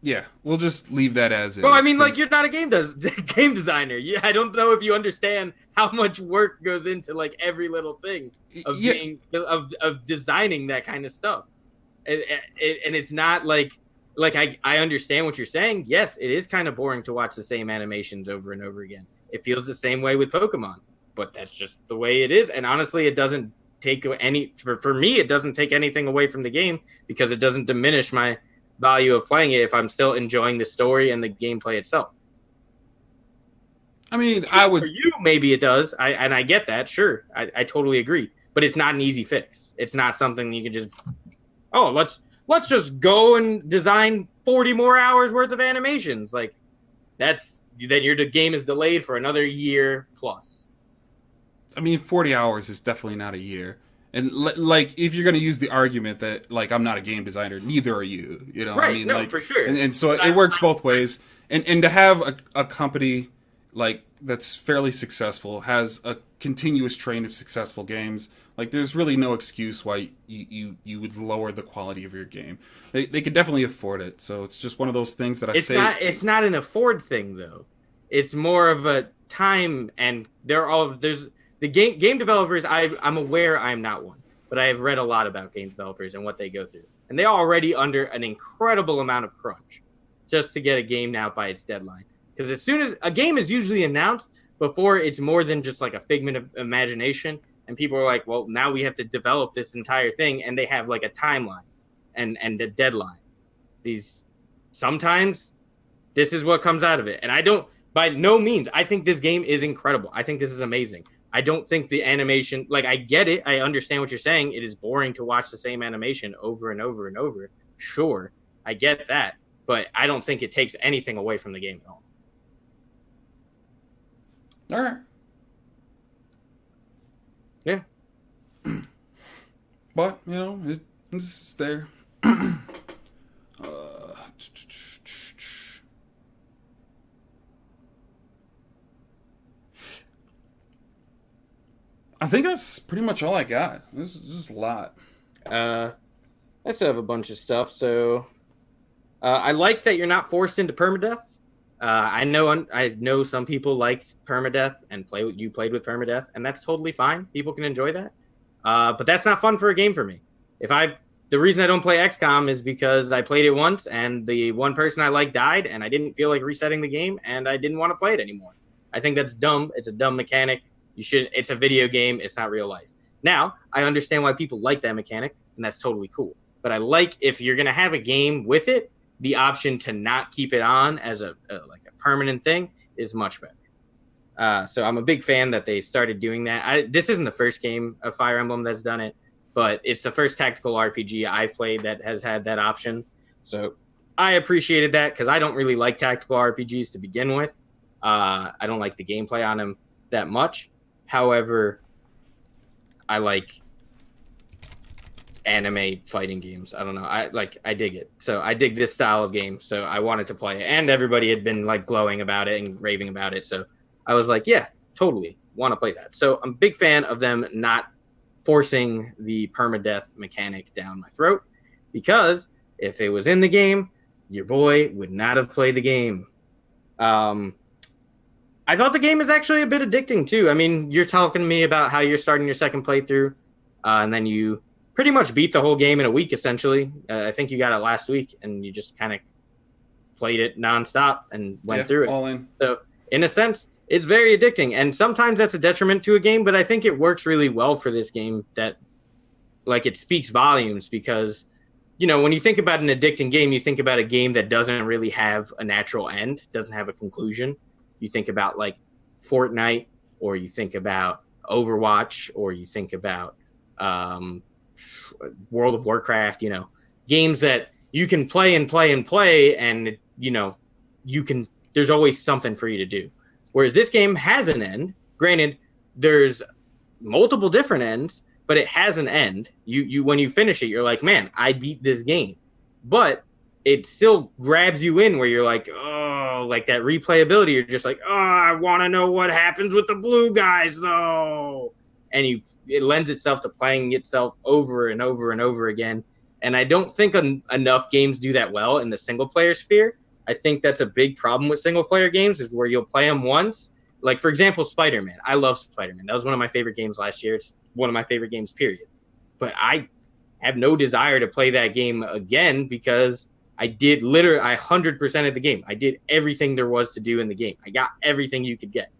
yeah, we'll just leave that as is. Well, I mean, like, you're not a game designer. I don't know if you understand how much work goes into like every little thing of of designing that kind of stuff, and it's not like I understand what you're saying. Yes, it is kind of boring to watch the same animations over and over again. It feels the same way with Pokemon, but that's just the way it is. And honestly, it doesn't take for me. It doesn't take anything away from the game because it doesn't diminish my value of playing it if I'm still enjoying the story and the gameplay itself. I mean, I would. For you, maybe it does. I get that. Sure, I totally agree. But it's not an easy fix. It's not something you can just. Oh, let's just go and design 40 more hours worth of animations. Like then the game is delayed for another year plus. I mean, 40 hours is definitely not a year. And like, if you're going to use the argument that like I'm not a game designer, neither are you. You know, right? I mean, no, like for sure. And so it works both ways. And to have a company like that's fairly successful, has a continuous train of successful games, like there's really no excuse why you would lower the quality of your game. They could definitely afford it. So it's just one of those things that it's not an afford thing though. It's more of a time, and there's the game developers. I'm aware I'm not one, but I have read a lot about game developers and what they go through, and they're already under an incredible amount of crunch just to get a game out by its deadline. Because as soon as a game is usually announced before it's more than just like a figment of imagination, and people are like, well, now we have to develop this entire thing, and they have like a timeline and a deadline. Sometimes this is what comes out of it. And I don't, by no means, I think this game is incredible. I think this is amazing. I don't think the animation, like I get it. I understand what you're saying. It is boring to watch the same animation over and over and over. Sure, I get that. But I don't think it takes anything away from the game at all. All right. Yeah. But, it's there. I think that's pretty much all I got. This is just a lot. Uh, I still have a bunch of stuff. So I like that you're not forced into permadeath. I know some people like permadeath and you played with permadeath, and that's totally fine. People can enjoy that. But that's not fun for a game for me. The reason I don't play XCOM is because I played it once and the one person I liked died, and I didn't feel like resetting the game, and I didn't want to play it anymore. I think that's dumb. It's a dumb mechanic. It's a video game. It's not real life. Now I understand why people like that mechanic, and that's totally cool. But I like, if you're gonna have a game with it, the option to not keep it on as a permanent thing is much better. So I'm a big fan that they started doing that. This isn't the first game of Fire Emblem that's done it, but it's the first tactical RPG I've played that has had that option. So I appreciated that, because I don't really like tactical RPGs to begin with. I don't like the gameplay on them that much. However, I like anime fighting games. I don't know. I dig it. So I dig this style of game. So I wanted to play it, and everybody had been like glowing about it and raving about it. So I was like, yeah, totally want to play that. So I'm a big fan of them not forcing the permadeath mechanic down my throat, because if it was in the game, your boy would not have played the game. I thought the game is actually a bit addicting too. I mean, you're talking to me about how you're starting your second playthrough, and then you pretty much beat the whole game in a week, essentially. I think you got it last week, and you just kind of played it nonstop and went through it. All in. So, in a sense, it's very addicting, and sometimes that's a detriment to a game, but I think it works really well for this game. That, like, it speaks volumes, because, when you think about an addicting game, you think about a game that doesn't really have a natural end, doesn't have a conclusion. You think about like Fortnite, or you think about Overwatch, or you think about World of Warcraft, games that you can play and play and play, and there's always something for you to do. Whereas this game has an end. Granted, there's multiple different ends, but it has an end. You when you finish it, you're like, man, I beat this game. But it still grabs you in, where you're like, oh, like that replayability. You're just like, oh, I want to know what happens with the blue guys, though. And it lends itself to playing itself over and over and over again. And I don't think enough games do that well in the single player sphere. I think that's a big problem with single player games, is where you'll play them once. Like, for example, Spider-Man. I love Spider-Man. That was one of my favorite games last year. It's one of my favorite games, period. But I have no desire to play that game again, because I did literally 100% of the game. I did everything there was to do in the game. I got everything you could get.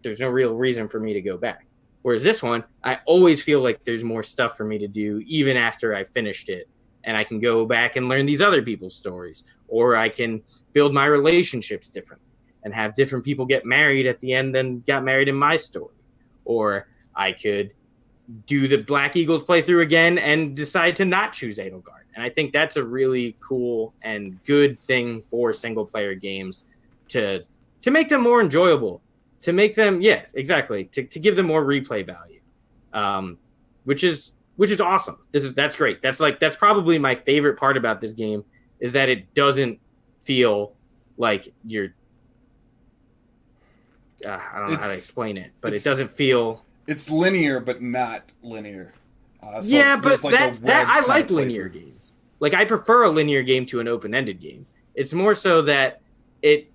There's no real reason for me to go back. Whereas this one, I always feel like there's more stuff for me to do even after I finished it. And I can go back and learn these other people's stories. Or I can build my relationships differently and have different people get married at the end than got married in my story. Or I could do the Black Eagles playthrough again and decide to not choose Edelgard. And I think that's a really cool and good thing for single player games, to make them more enjoyable, to make them, to give them more replay value, which is awesome. That's great. That's probably my favorite part about this game, is that it doesn't feel like you're I don't know how to explain it, but it doesn't feel, it's linear but not linear. But that I like linear games. Like, I prefer a linear game to an open-ended game. It's more so that it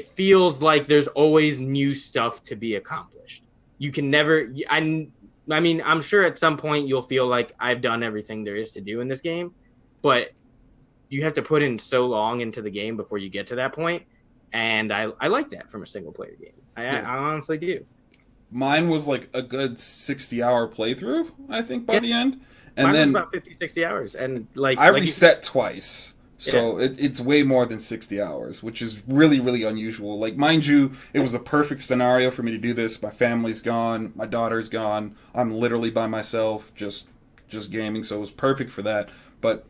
feels like there's always new stuff to be accomplished. You can never. I mean, I'm sure at some point you'll feel like I've done everything there is to do in this game, but you have to put in so long into the game before you get to that point, and I like that from a single-player game. I honestly do. Mine was like a good 60-hour playthrough, I think, by the end. And Mine then was about 50, 60 hours. And I reset twice. So it's way more than 60 hours, which is really, really unusual. Like, mind you, it was a perfect scenario for me to do this. My family's gone. My daughter's gone. I'm literally by myself, just gaming. So it was perfect for that. But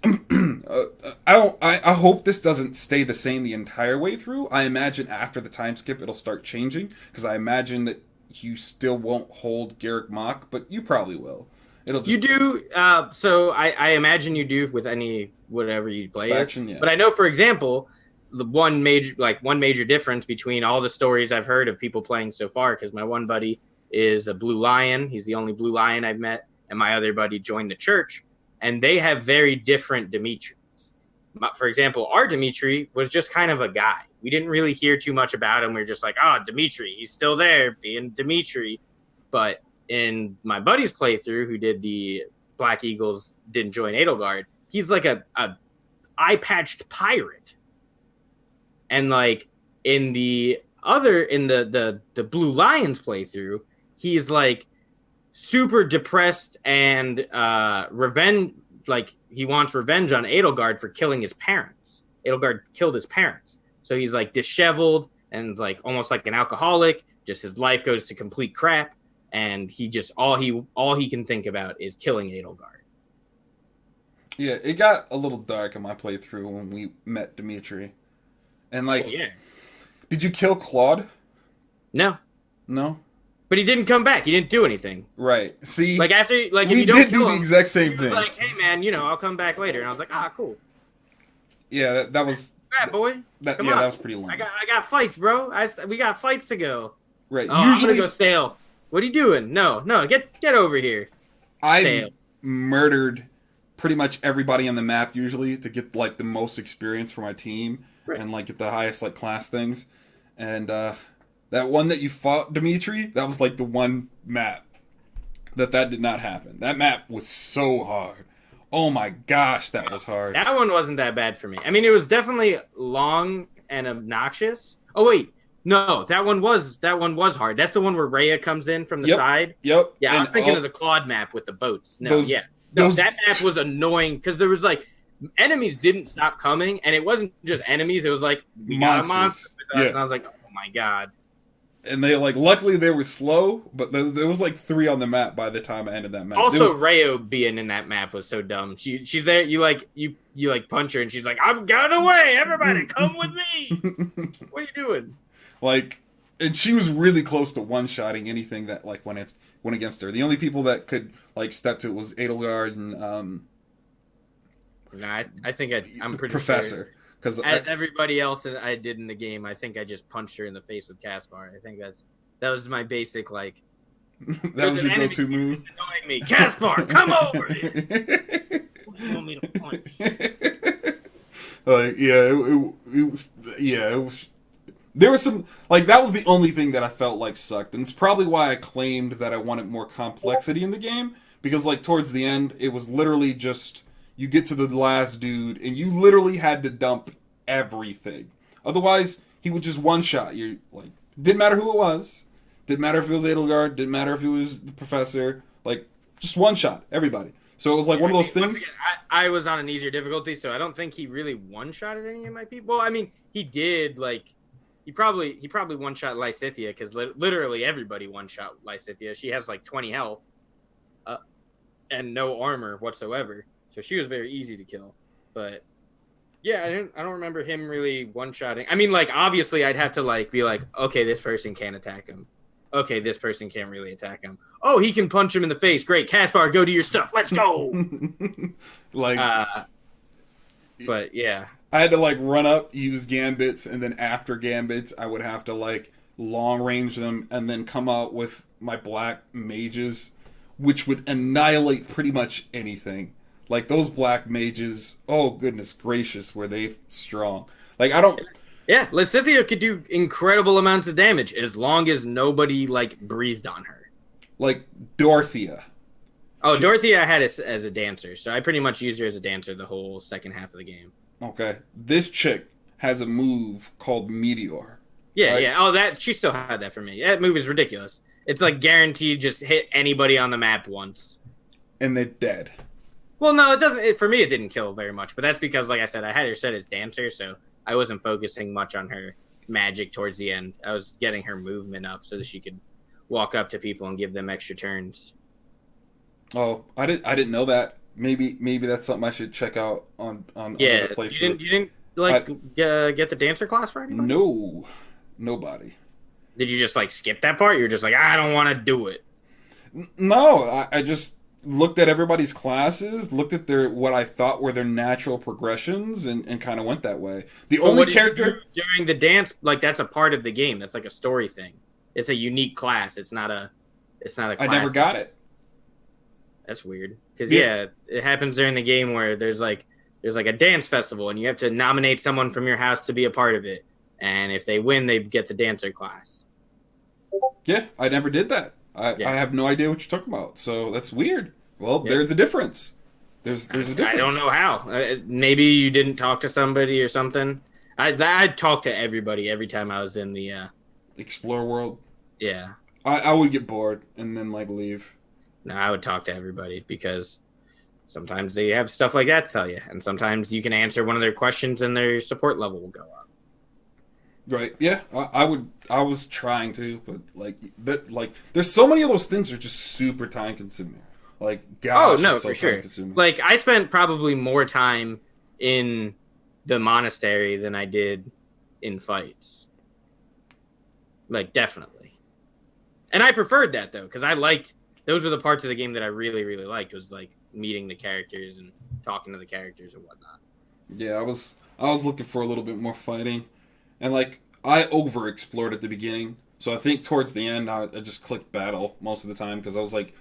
I hope this doesn't stay the same the entire way through. I imagine after the time skip it'll start changing, because I imagine that you still won't hold Garrick Mach, but you probably will. It'll just You do. So I imagine you do with any whatever you play faction, as. yeah. But I know, for example, the one major difference between all the stories I've heard of people playing so far, because my one buddy is a Blue Lion. He's the only Blue Lion I've met, and my other buddy joined the church, and they have very different Dimitris. For example, our Dimitri was just kind of a guy. We didn't really hear too much about him. We were just like, oh, Dimitri, he's still there, being Dimitri. But in my buddy's playthrough, who did the Black Eagles, didn't join Edelgard, he's like a eye-patched pirate. And like in the Blue Lions playthrough, he's like super depressed and revenge, like he wants revenge on Edelgard for killing his parents. Edelgard killed his parents. So he's like disheveled and like almost like an alcoholic. Just his life goes to complete crap, and he just all he can think about is killing Edelgard. Yeah, it got a little dark in my playthrough when we met Dimitri. And like, yeah. Did you kill Claude? No. No? But he didn't come back. He didn't do anything. Right. See, like after, like if we you don't did kill do the him, exact same he thing. was like, hey man, I'll come back later. And I was like, cool. Yeah, that was. All right, boy. That on. that was pretty long. I got fights, bro. We got fights to go. Right. Oh, Usually, I'm gonna go sail. What are you doing? No, get over here. I murdered pretty much everybody on the map usually to get like the most experience for my team, right, and like get the highest like class things. And that one that you fought, Dimitri, that was like the one map that did not happen. That map was so hard. Oh my gosh, that was hard. That one wasn't that bad for me. I mean, it was definitely long and obnoxious. Oh wait, no, that one was hard. That's the one where Rhea comes in from the side. Yep. Yeah, and I'm thinking of the Claude map with the boats. No, that map was annoying because there was like enemies didn't stop coming, and it wasn't just enemies. It was like we got a monster with us, and I was like, oh my god. And they like, luckily they were slow, but there was like 3 on the map by the time I ended that map. Also, Rayo being in that map was so dumb. She's there. You punch her, and she's like, "I'm going away. Everybody, come with me." What are you doing? Like, and she was really close to one-shotting anything that like went against her. The only people that could like step to it was Edelgard and No, I think I'm pretty Professor. Sure. Because everybody else that I did in the game, I think I just punched her in the face with Caspar. I think that was my basic like. That was your go-to move. Annoying me, Caspar, come over here. What do you want me to punch? It was. There was some like that was the only thing that I felt like sucked, and it's probably why I claimed that I wanted more complexity in the game, because like towards the end, it was literally just. You get to the last dude, and you literally had to dump everything. Otherwise, he would just one-shot you. Like, didn't matter who it was. Didn't matter if it was Edelgard. Didn't matter if it was the Professor. Like, just one-shot everybody. So it was like one of those things. Again, I was on an easier difficulty, so I don't think he really one-shotted any of my people. Well, I mean, he did. Like, he probably one-shot Lysithea, because literally everybody one-shot Lysithea. She has like 20 health, and no armor whatsoever. So she was very easy to kill. But yeah, I don't remember him really one-shotting. I mean, like, obviously I'd have to like be like, okay, this person can't attack him. Okay, this person can't really attack him. Oh, he can punch him in the face. Great, Caspar, go do your stuff. Let's go. Like, but yeah, I had to like run up, use gambits, and then after gambits, I would have to like long range them, and then come out with my black mages, which would annihilate pretty much anything. Like, those black mages, oh, goodness gracious, were they strong. Like, I don't... Yeah, Lysithea could do incredible amounts of damage as long as nobody, like, breathed on her. Like, Dorothea. Oh, Dorothea I had as a dancer, so I pretty much used her as a dancer the whole second half of the game. Okay. This chick has a move called Meteor. Yeah, right? Yeah. Oh, she still had that for me. That move is ridiculous. It's, like, guaranteed just hit anybody on the map once. And they're dead. Well, no, it doesn't. For me, it didn't kill very much, but that's because, like I said, I had her set as dancer, so I wasn't focusing much on her magic towards the end. I was getting her movement up so that she could walk up to people and give them extra turns. Oh, I didn't know that. Maybe that's something I should check out on another Yeah, playthrough. you didn't I like get the dancer class for anybody? no, nobody. Did you just like skip that part? You're just like, I don't want to do it. No, I just looked at everybody's classes, looked at their what I thought were their natural progressions, and kind of went that way. The Well, only what did you character do during the dance? Like that's a part of the game. That's like a story thing. It's a unique class. It's not a I class. never got it. That's weird. Because Yeah. it happens during the game where there's like a dance festival and you have to nominate someone from your house to be a part of it. And if they win, they get the dancer class. Yeah, I never did that. Yeah. I have no idea what you're talking about. So that's weird. Well, Yeah. there's a difference. There's a difference. I don't know how. Maybe you didn't talk to somebody or something. I talked to everybody every time I was in the. Explore world. Yeah. I would get bored and then like leave. No, I would talk to everybody because sometimes they have stuff like that to tell you, and sometimes you can answer one of their questions and their support level will go up. Right. Yeah. I would. I was trying to, but like that. Like there's so many of those things that are just super time consuming. Like gosh, Oh no, it's so for sure. time-consuming. Like I spent probably more time in the monastery than I did in fights. Like definitely, and I preferred that though because I liked those were the parts of the game that I really really liked was like meeting the characters and talking to the characters and whatnot. Yeah, I was looking for a little bit more fighting, and like I over explored at the beginning, so I think towards the end I just clicked battle most of the time because I was like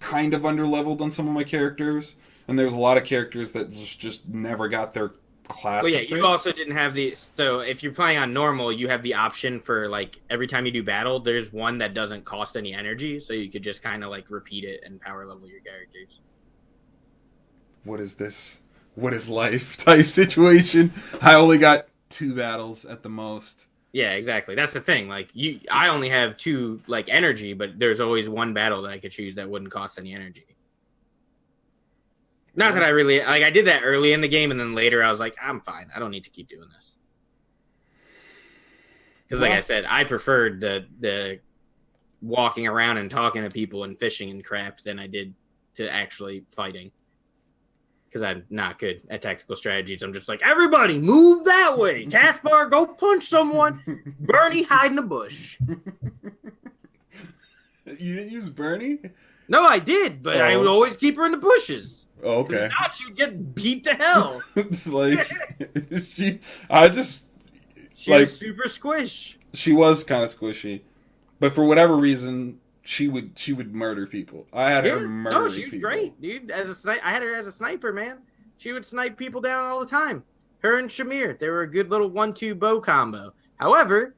kind of under leveled on some of my characters, and there's a lot of characters that just never got their class. But yeah, you upgrades. also didn't have the so if you're playing on normal, you have the option for like every time you do battle, there's one that doesn't cost any energy, so you could just kind of like repeat it and power level your characters. What is this? What is life type situation? I only got 2 battles at the most. Yeah, exactly. That's the thing. Like I only have 2 like energy, but there's always one battle that I could choose that wouldn't cost any energy. Not that I really like. I did that early in the game, and then later I was like, I'm fine. I don't need to keep doing this. Because, like I said, I preferred the walking around and talking to people and fishing and crap than I did to actually fighting. Because I'm not good at tactical strategies. I'm just like, everybody, move that way. Caspar, go punch someone. Bernie, hide in a bush. You didn't use Bernie? No, I did, but I would always keep her in the bushes. Oh, okay. If not, she'd get beat to hell. It's like she She like was super squish. she was kind of squishy, but for whatever reason she would murder people. I had her murder. No, she was people. great, dude. I had her as a sniper, man. She would snipe people down all the time. Her and Shamir, they were a good little 1-2 bow combo. However,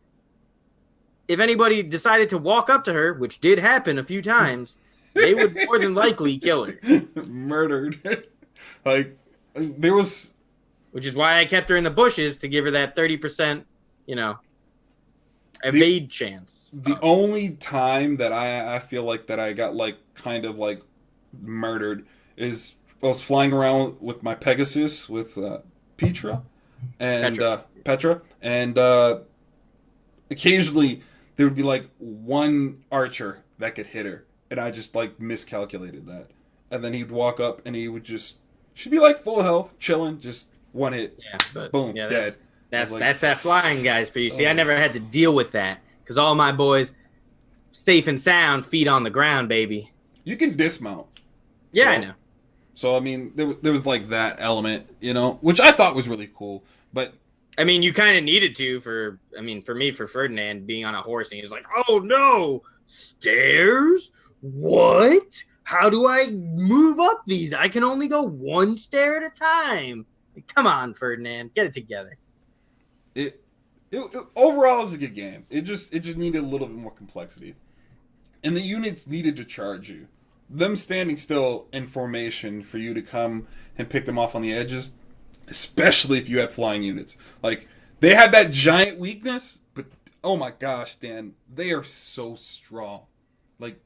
if anybody decided to walk up to her, which did happen a few times, they would more than likely kill her. Murdered. Like there was, which is why I kept her in the bushes to give her that 30%, evade chance. The only time that I feel like that I got like kind of like murdered is I was flying around with my Pegasus with Petra, and occasionally there would be like one archer that could hit her, and I just like miscalculated that, and then he'd walk up and she'd be like full health, chilling, just one hit, boom, dead. That's like, that flying guys for you. See, I never had to deal with that because all my boys, safe and sound, feet on the ground, baby. You can dismount. Yeah, I know. So, I mean, there was like that element, which I thought was really cool. But I mean, you kind of needed to for me, for Ferdinand being on a horse, and he's like, oh no, stairs? What? How do I move up these? I can only go one stair at a time. Come on, Ferdinand, get it together. It overall was a good game. It just needed a little bit more complexity, and the units needed to charge you. Them standing still in formation for you to come and pick them off on the edges, especially if you had flying units. Like they had that giant weakness, but oh my gosh, Dan, they are so strong. Like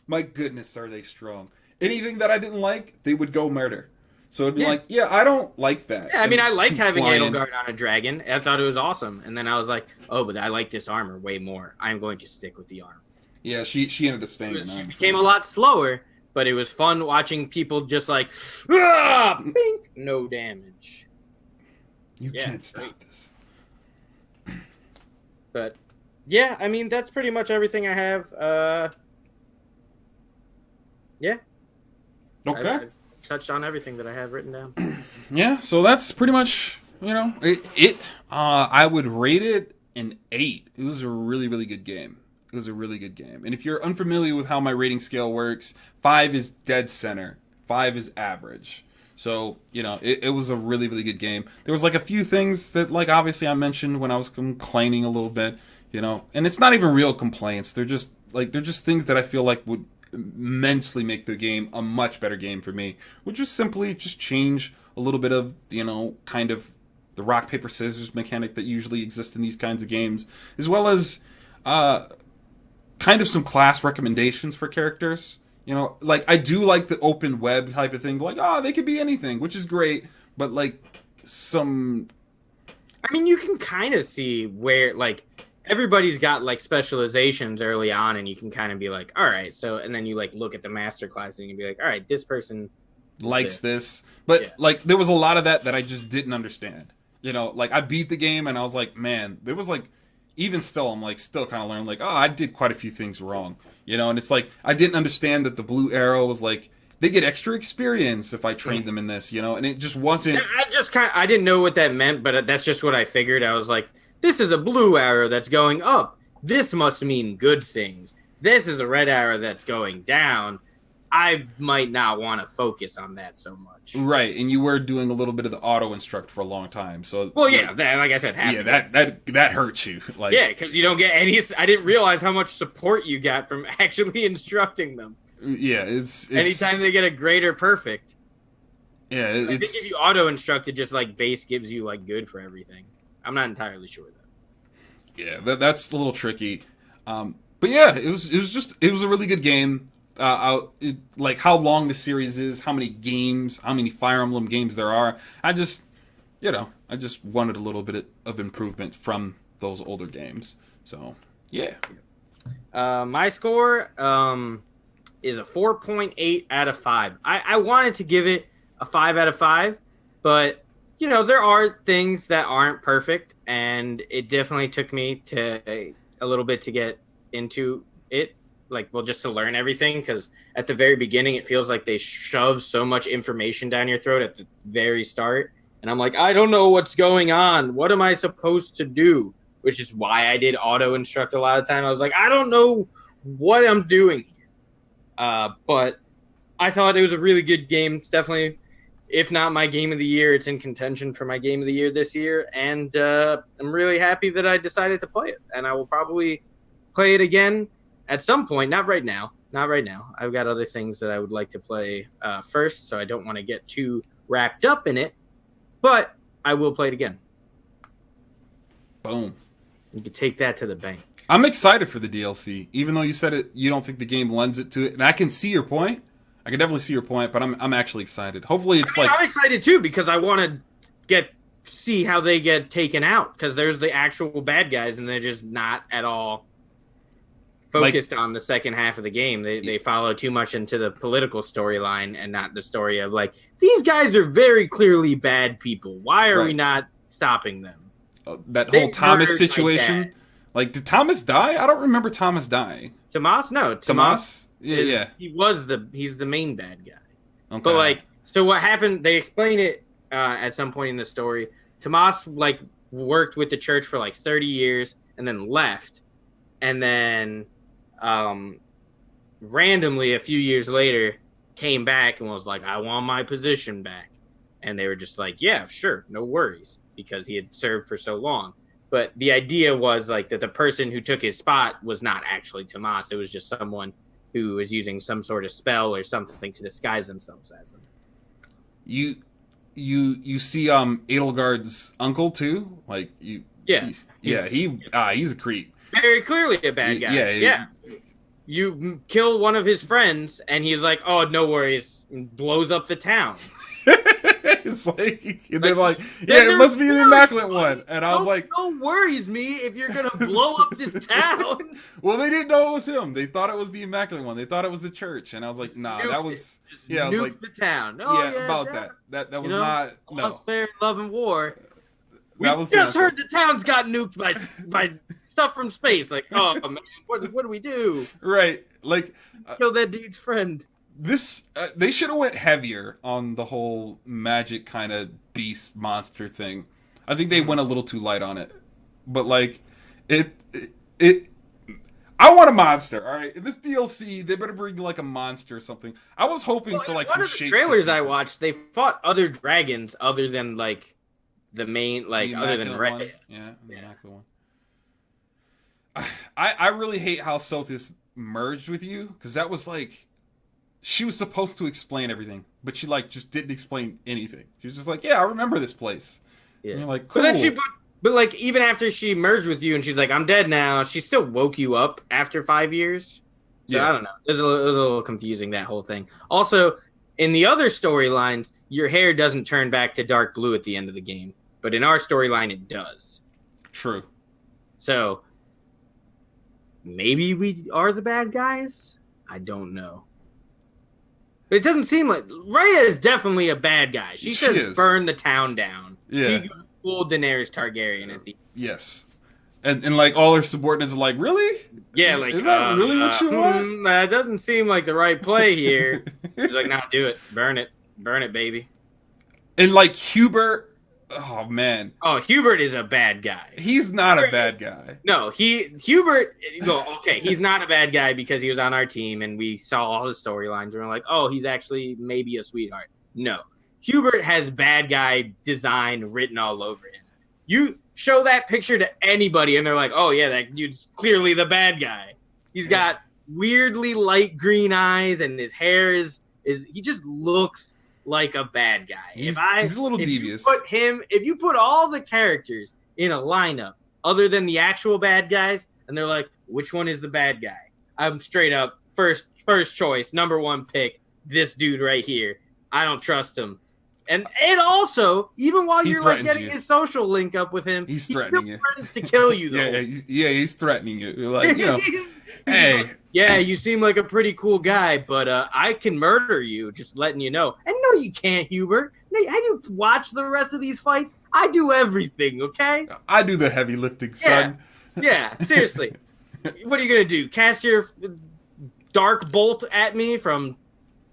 my goodness, are they strong? Anything that I didn't like, they would go murder. So it'd be like, yeah, I don't like that. Yeah, I mean, I liked having Edelgard on a dragon. I thought it was awesome. And then I was like, oh, but I like this armor way more. I'm going to stick with the armor. Yeah, she ended up staying in She became a lot slower, but it was fun watching people just like, ah, bink, no damage. You can't stop this. But yeah, I mean that's pretty much everything I have. Yeah. Okay. I've touched on everything that I have written down. Yeah, so that's pretty much, I would rate it an 8. It was a really, really good game. It was a really good game. And if you're unfamiliar with how my rating scale works, 5 is dead center. 5 is average. So, it was a really, really good game. There was like a few things that, like, obviously I mentioned when I was complaining a little bit, and it's not even real complaints. They're just things that I feel like would immensely make the game a much better game for me, which was simply just change a little bit of, kind of the rock, paper, scissors mechanic that usually exists in these kinds of games, as well as kind of some class recommendations for characters. Like, I do like the open web type of thing, like, they could be anything, which is great, but, like, I mean, you can kind of see where, like, everybody's got, like, specializations early on, and you can kind of be like, all right, so, and then you, like, look at the master class, and you can be like, all right, this person likes this. But, like, there was a lot of that I just didn't understand. Like, I beat the game, and I was like, man, there was, like, even still, I'm, like, still kind of learning, like, I did quite a few things wrong. And it's like, I didn't understand that the blue arrow was, like, they get extra experience if I trained them in this, and it just wasn't... Yeah, I didn't know what that meant, but that's just what I figured. I was like, this is a blue arrow that's going up. This must mean good things. This is a red arrow that's going down. I might not want to focus on that so much. Right, and you were doing a little bit of the auto instruct for a long time, so... Well, yeah, like I said, that hurts you. Like, yeah, because you don't get any... I didn't realize how much support you got from actually instructing them. Yeah, it's anytime they get a great or perfect. Yeah, I think if you auto instructed, just like base gives you like good for everything. I'm not entirely sure though. Yeah, that's a little tricky. But yeah, it was a really good game. Like how long the series is, how many games, how many Fire Emblem games there are. I just wanted a little bit of improvement from those older games. So yeah. My score is a 4.8 out of 5. I wanted to give it a 5 out of 5, but there are things that aren't perfect, and it definitely took me to a little bit to get into it. Just to learn everything, because at the very beginning, it feels like they shove so much information down your throat at the very start. And I'm like, I don't know what's going on. What am I supposed to do? Which is why I did auto instruct a lot of the time. I was like, I don't know what I'm doing here. But I thought it was a really good game. It's definitely, if not my game of the year, it's in contention for my game of the year this year. And I'm really happy that I decided to play it. And I will probably play it again at some point. Not right now. I've got other things that I would like to play first, so I don't want to get too wrapped up in it. But I will play it again. Boom. You can take that to the bank. I'm excited for the DLC, even though you said it. You don't think the game lends it to it, and I can see your point. I can definitely see your point, but I'm actually excited. Hopefully, I'm excited too, because I want to see how they get taken out, because there's the actual bad guys, and they're just not at all focused on the second half of the game. They follow too much into the political storyline and not the story of, like, these guys are very clearly bad people. Why are we not stopping them? That whole Thomas situation. Like, did Thomas die? I don't remember Thomas dying. Tomas? No. Tomas? Yeah. He's the main bad guy. Okay. But, so what happened, they explain it at some point in the story. Tomas, worked with the church for, 30 years and then left. And then randomly a few years later came back and was like, I want my position back. And they were just like, yeah, sure, no worries, because he had served for so long. But the idea was that the person who took his spot was not actually Tomas. It was just someone who was using some sort of spell or something to disguise themselves as him. You see Edelgard's uncle too? He's a creep. Very clearly a bad guy. Yeah. You kill one of his friends, and he's like, oh, no worries, and blows up the town. It's like they're like, Then yeah, it must be the Immaculate One. And I was like, no worries me if you're gonna blow up this town. well, they didn't know it was him. They thought it was the Immaculate One. They thought it was the church. And I was like, nah, that was I was nuke like, the town. about that. That was not fair, love and war. We that was just heard the town's got nuked by stuff from space. Like, oh man, what do we do? Right, like kill that dude's friend. This they should have went heavier on the whole magic kind of beast monster thing. I think they went a little too light on it. But like it I want a monster. All right, in this DLC they better bring like a monster or something. I was hoping for like some shape. Trailers I watched, they fought other dragons other than like the main, like other than Red. Yeah, the Immaculate One. I really hate how Sophis merged with you, because that was like, she was supposed to explain everything, but she like just didn't explain anything. She was just like, yeah, I remember this place. Yeah. And you're like, cool. But then but like even after she merged with you and she's like, I'm dead now, she still woke you up after 5 years. So yeah. I don't know. It was a little confusing, that whole thing. Also, in the other storylines, your hair doesn't turn back to dark blue at the end of the game. But in our storyline, it does. True. So maybe we are the bad guys? I don't know. But it doesn't seem like... Rhea is definitely a bad guy. She says burn the town down. Yeah. She fooled Daenerys Targaryen at the... Yes. And like all her subordinates are like, really? Yeah, like... Is that really what you want? That doesn't seem like the right play here. She's like, nah, do it. Burn it. Burn it, baby. And like Hubert... Oh, man. Oh, Hubert is a bad guy. He's not a bad guy. No, Hubert, okay, he's not a bad guy because he was on our team and we saw all his storylines and we're like, oh, he's actually maybe a sweetheart. No. Hubert has bad guy design written all over him. You show that picture to anybody and they're like, oh, yeah, that dude's clearly the bad guy. He's got weirdly light green eyes and his hair is he just looks like a bad guy. He's a little devious. If you put all the characters in a lineup other than the actual bad guys, and they're like, which one is the bad guy? I'm straight up first choice, number one pick, this dude right here. I don't trust him. And also, even while you're like getting his social link up with him, he's threatening you. Threatens to kill you though. yeah, he's threatening you. Like, you know, hey. Yeah, you seem like a pretty cool guy, but I can murder you, just letting you know. And no, you can't, Hubert. Have you watched the rest of these fights? I do everything, okay? I do the heavy lifting, son. Yeah, seriously. What are you going to do? Cast your dark bolt at me from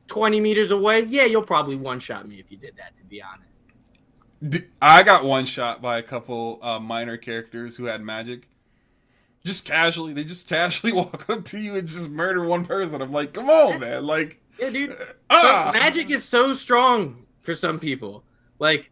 20 meters away? Yeah, you'll probably one-shot me if you did that, to be honest. I got one-shot by a couple minor characters who had magic. They just casually walk up to you and just murder one person. I'm like, come on, man. Like, yeah, dude. Magic is so strong for some people. Like,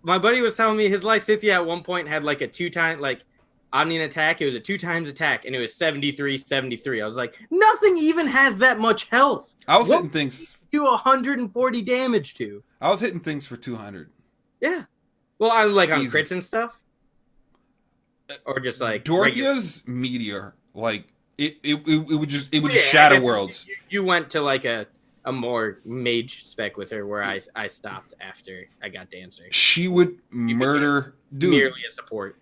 my buddy was telling me his Lysithea at one point had like a 2-time, like, Omnian attack. It was a 2 times attack, and it was 73. I was like, nothing even has that much health. I was hitting things. Do 140 damage to. I was hitting things for 200. Yeah. Well, I like on crits and stuff. Or just like Dorothea's meteor, like it would just shatter worlds. You went to like a more mage spec with her, where I stopped after I got Dancer. She would murder, dude. Merely a support.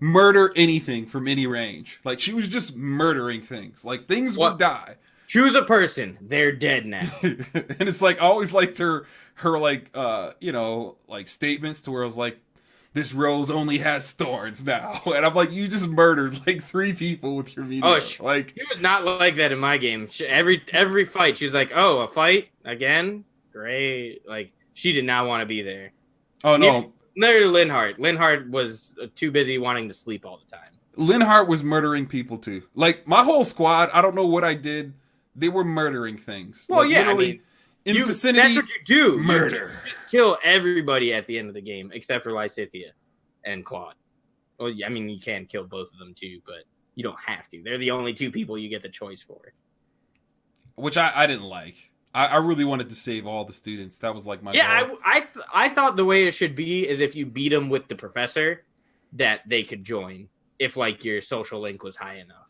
Murder anything from any range. Like, she was just murdering things. Like, things would die. Choose a person. They're dead now. And it's like, I always liked her like like statements to where I was like, this rose only has thorns now. And I'm like, you just murdered like 3 people with your meteor. Oh, like, she was not like that in my game. Every fight, she's like, oh, a fight again? Great. Like, she did not want to be there. Oh, no. Neither Linhardt. Linhardt was too busy wanting to sleep all the time. Linhardt was murdering people too. Like, my whole squad, I don't know what I did. They were murdering things. Well, like, yeah, I mean, in vicinity, that's what you do. Murder. You just kill everybody at the end of the game, except for Lysithea and Claude. Well, I mean, you can kill both of them too, but you don't have to. They're the only 2 people you get the choice for. Which I didn't like. I really wanted to save all the students. That was like my goal. I thought the way it should be is if you beat them with the professor, that they could join if like your social link was high enough.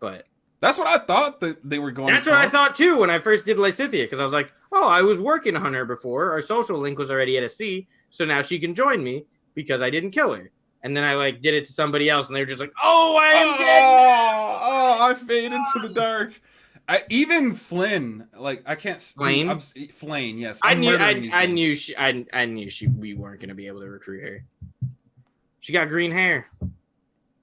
But That's what I thought that they were going That's for. what I thought too when I first did Lysithia, because I was like, oh, I was working on her before. Our social link was already at a C, so now she can join me because I didn't kill her. And then I like did it to somebody else, and they were just like, "Oh, I am dead." I fade into the dark. Even Flynn, like I can't. Flame? Flame, yes. I I'm knew, murdering these I things. knew she, I knew she. We weren't gonna be able to recruit her. She got green hair.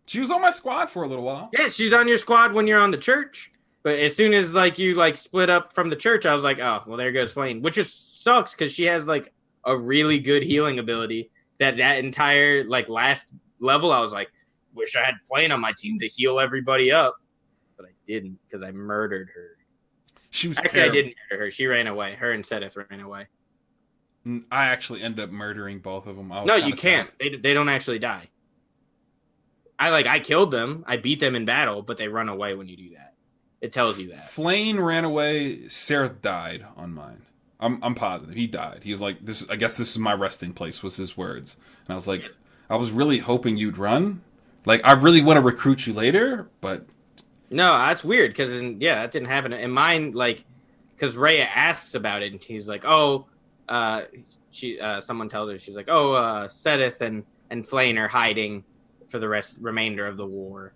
She was on my squad for a little while. Yeah, she's on your squad when you're on the church. But as soon as like you like split up from the church, I was like, oh, well, there goes Flame, which just sucks because she has like a really good healing ability. That entire like last level, I was like, wish I had Flame on my team to heal everybody up, but I didn't because I murdered her. She was Actually, terrible. I didn't murder her. She ran away. Her and Sedith ran away. I actually ended up murdering both of them. No, you can't. They don't actually die. I killed them. I beat them in battle, but they run away when you do that. It tells you that. Flame ran away. Sarah died on mine. I'm positive he died. He was like, "This. I guess this is my resting place." Was his words, and I was like, I was really hoping you'd run. Like, I really want to recruit you later, but No, that's weird because that didn't happen in mine. Like, because Rhea asks about it, and she's like, "Oh, someone tells her she's like, oh, Sedith and Flane are hiding for the remainder of the war.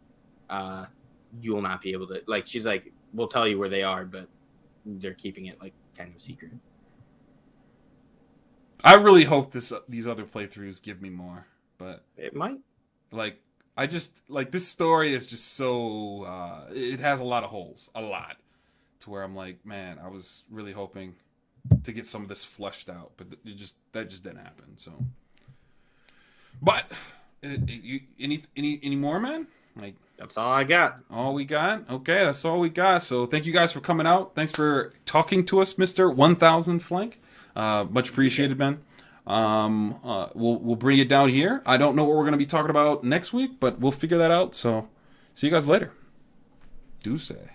You will not be able to like." She's like, "We'll tell you where they are, but they're keeping it like kind of secret." I really hope these other playthroughs give me more. But It might. like, I just like this story is just so it has a lot of holes, a lot, to where I'm like, man, I was really hoping to get some of this fleshed out, but that just didn't happen. So, but any more, man? Like, That's all I got. all we got? Okay, that's all we got. So thank you guys for coming out. Thanks for talking to us, Mr. 1000 Flank. Much appreciated, man. We'll bring it down here. I don't know what we're gonna be talking about next week, but we'll figure that out. So see you guys later. Do say.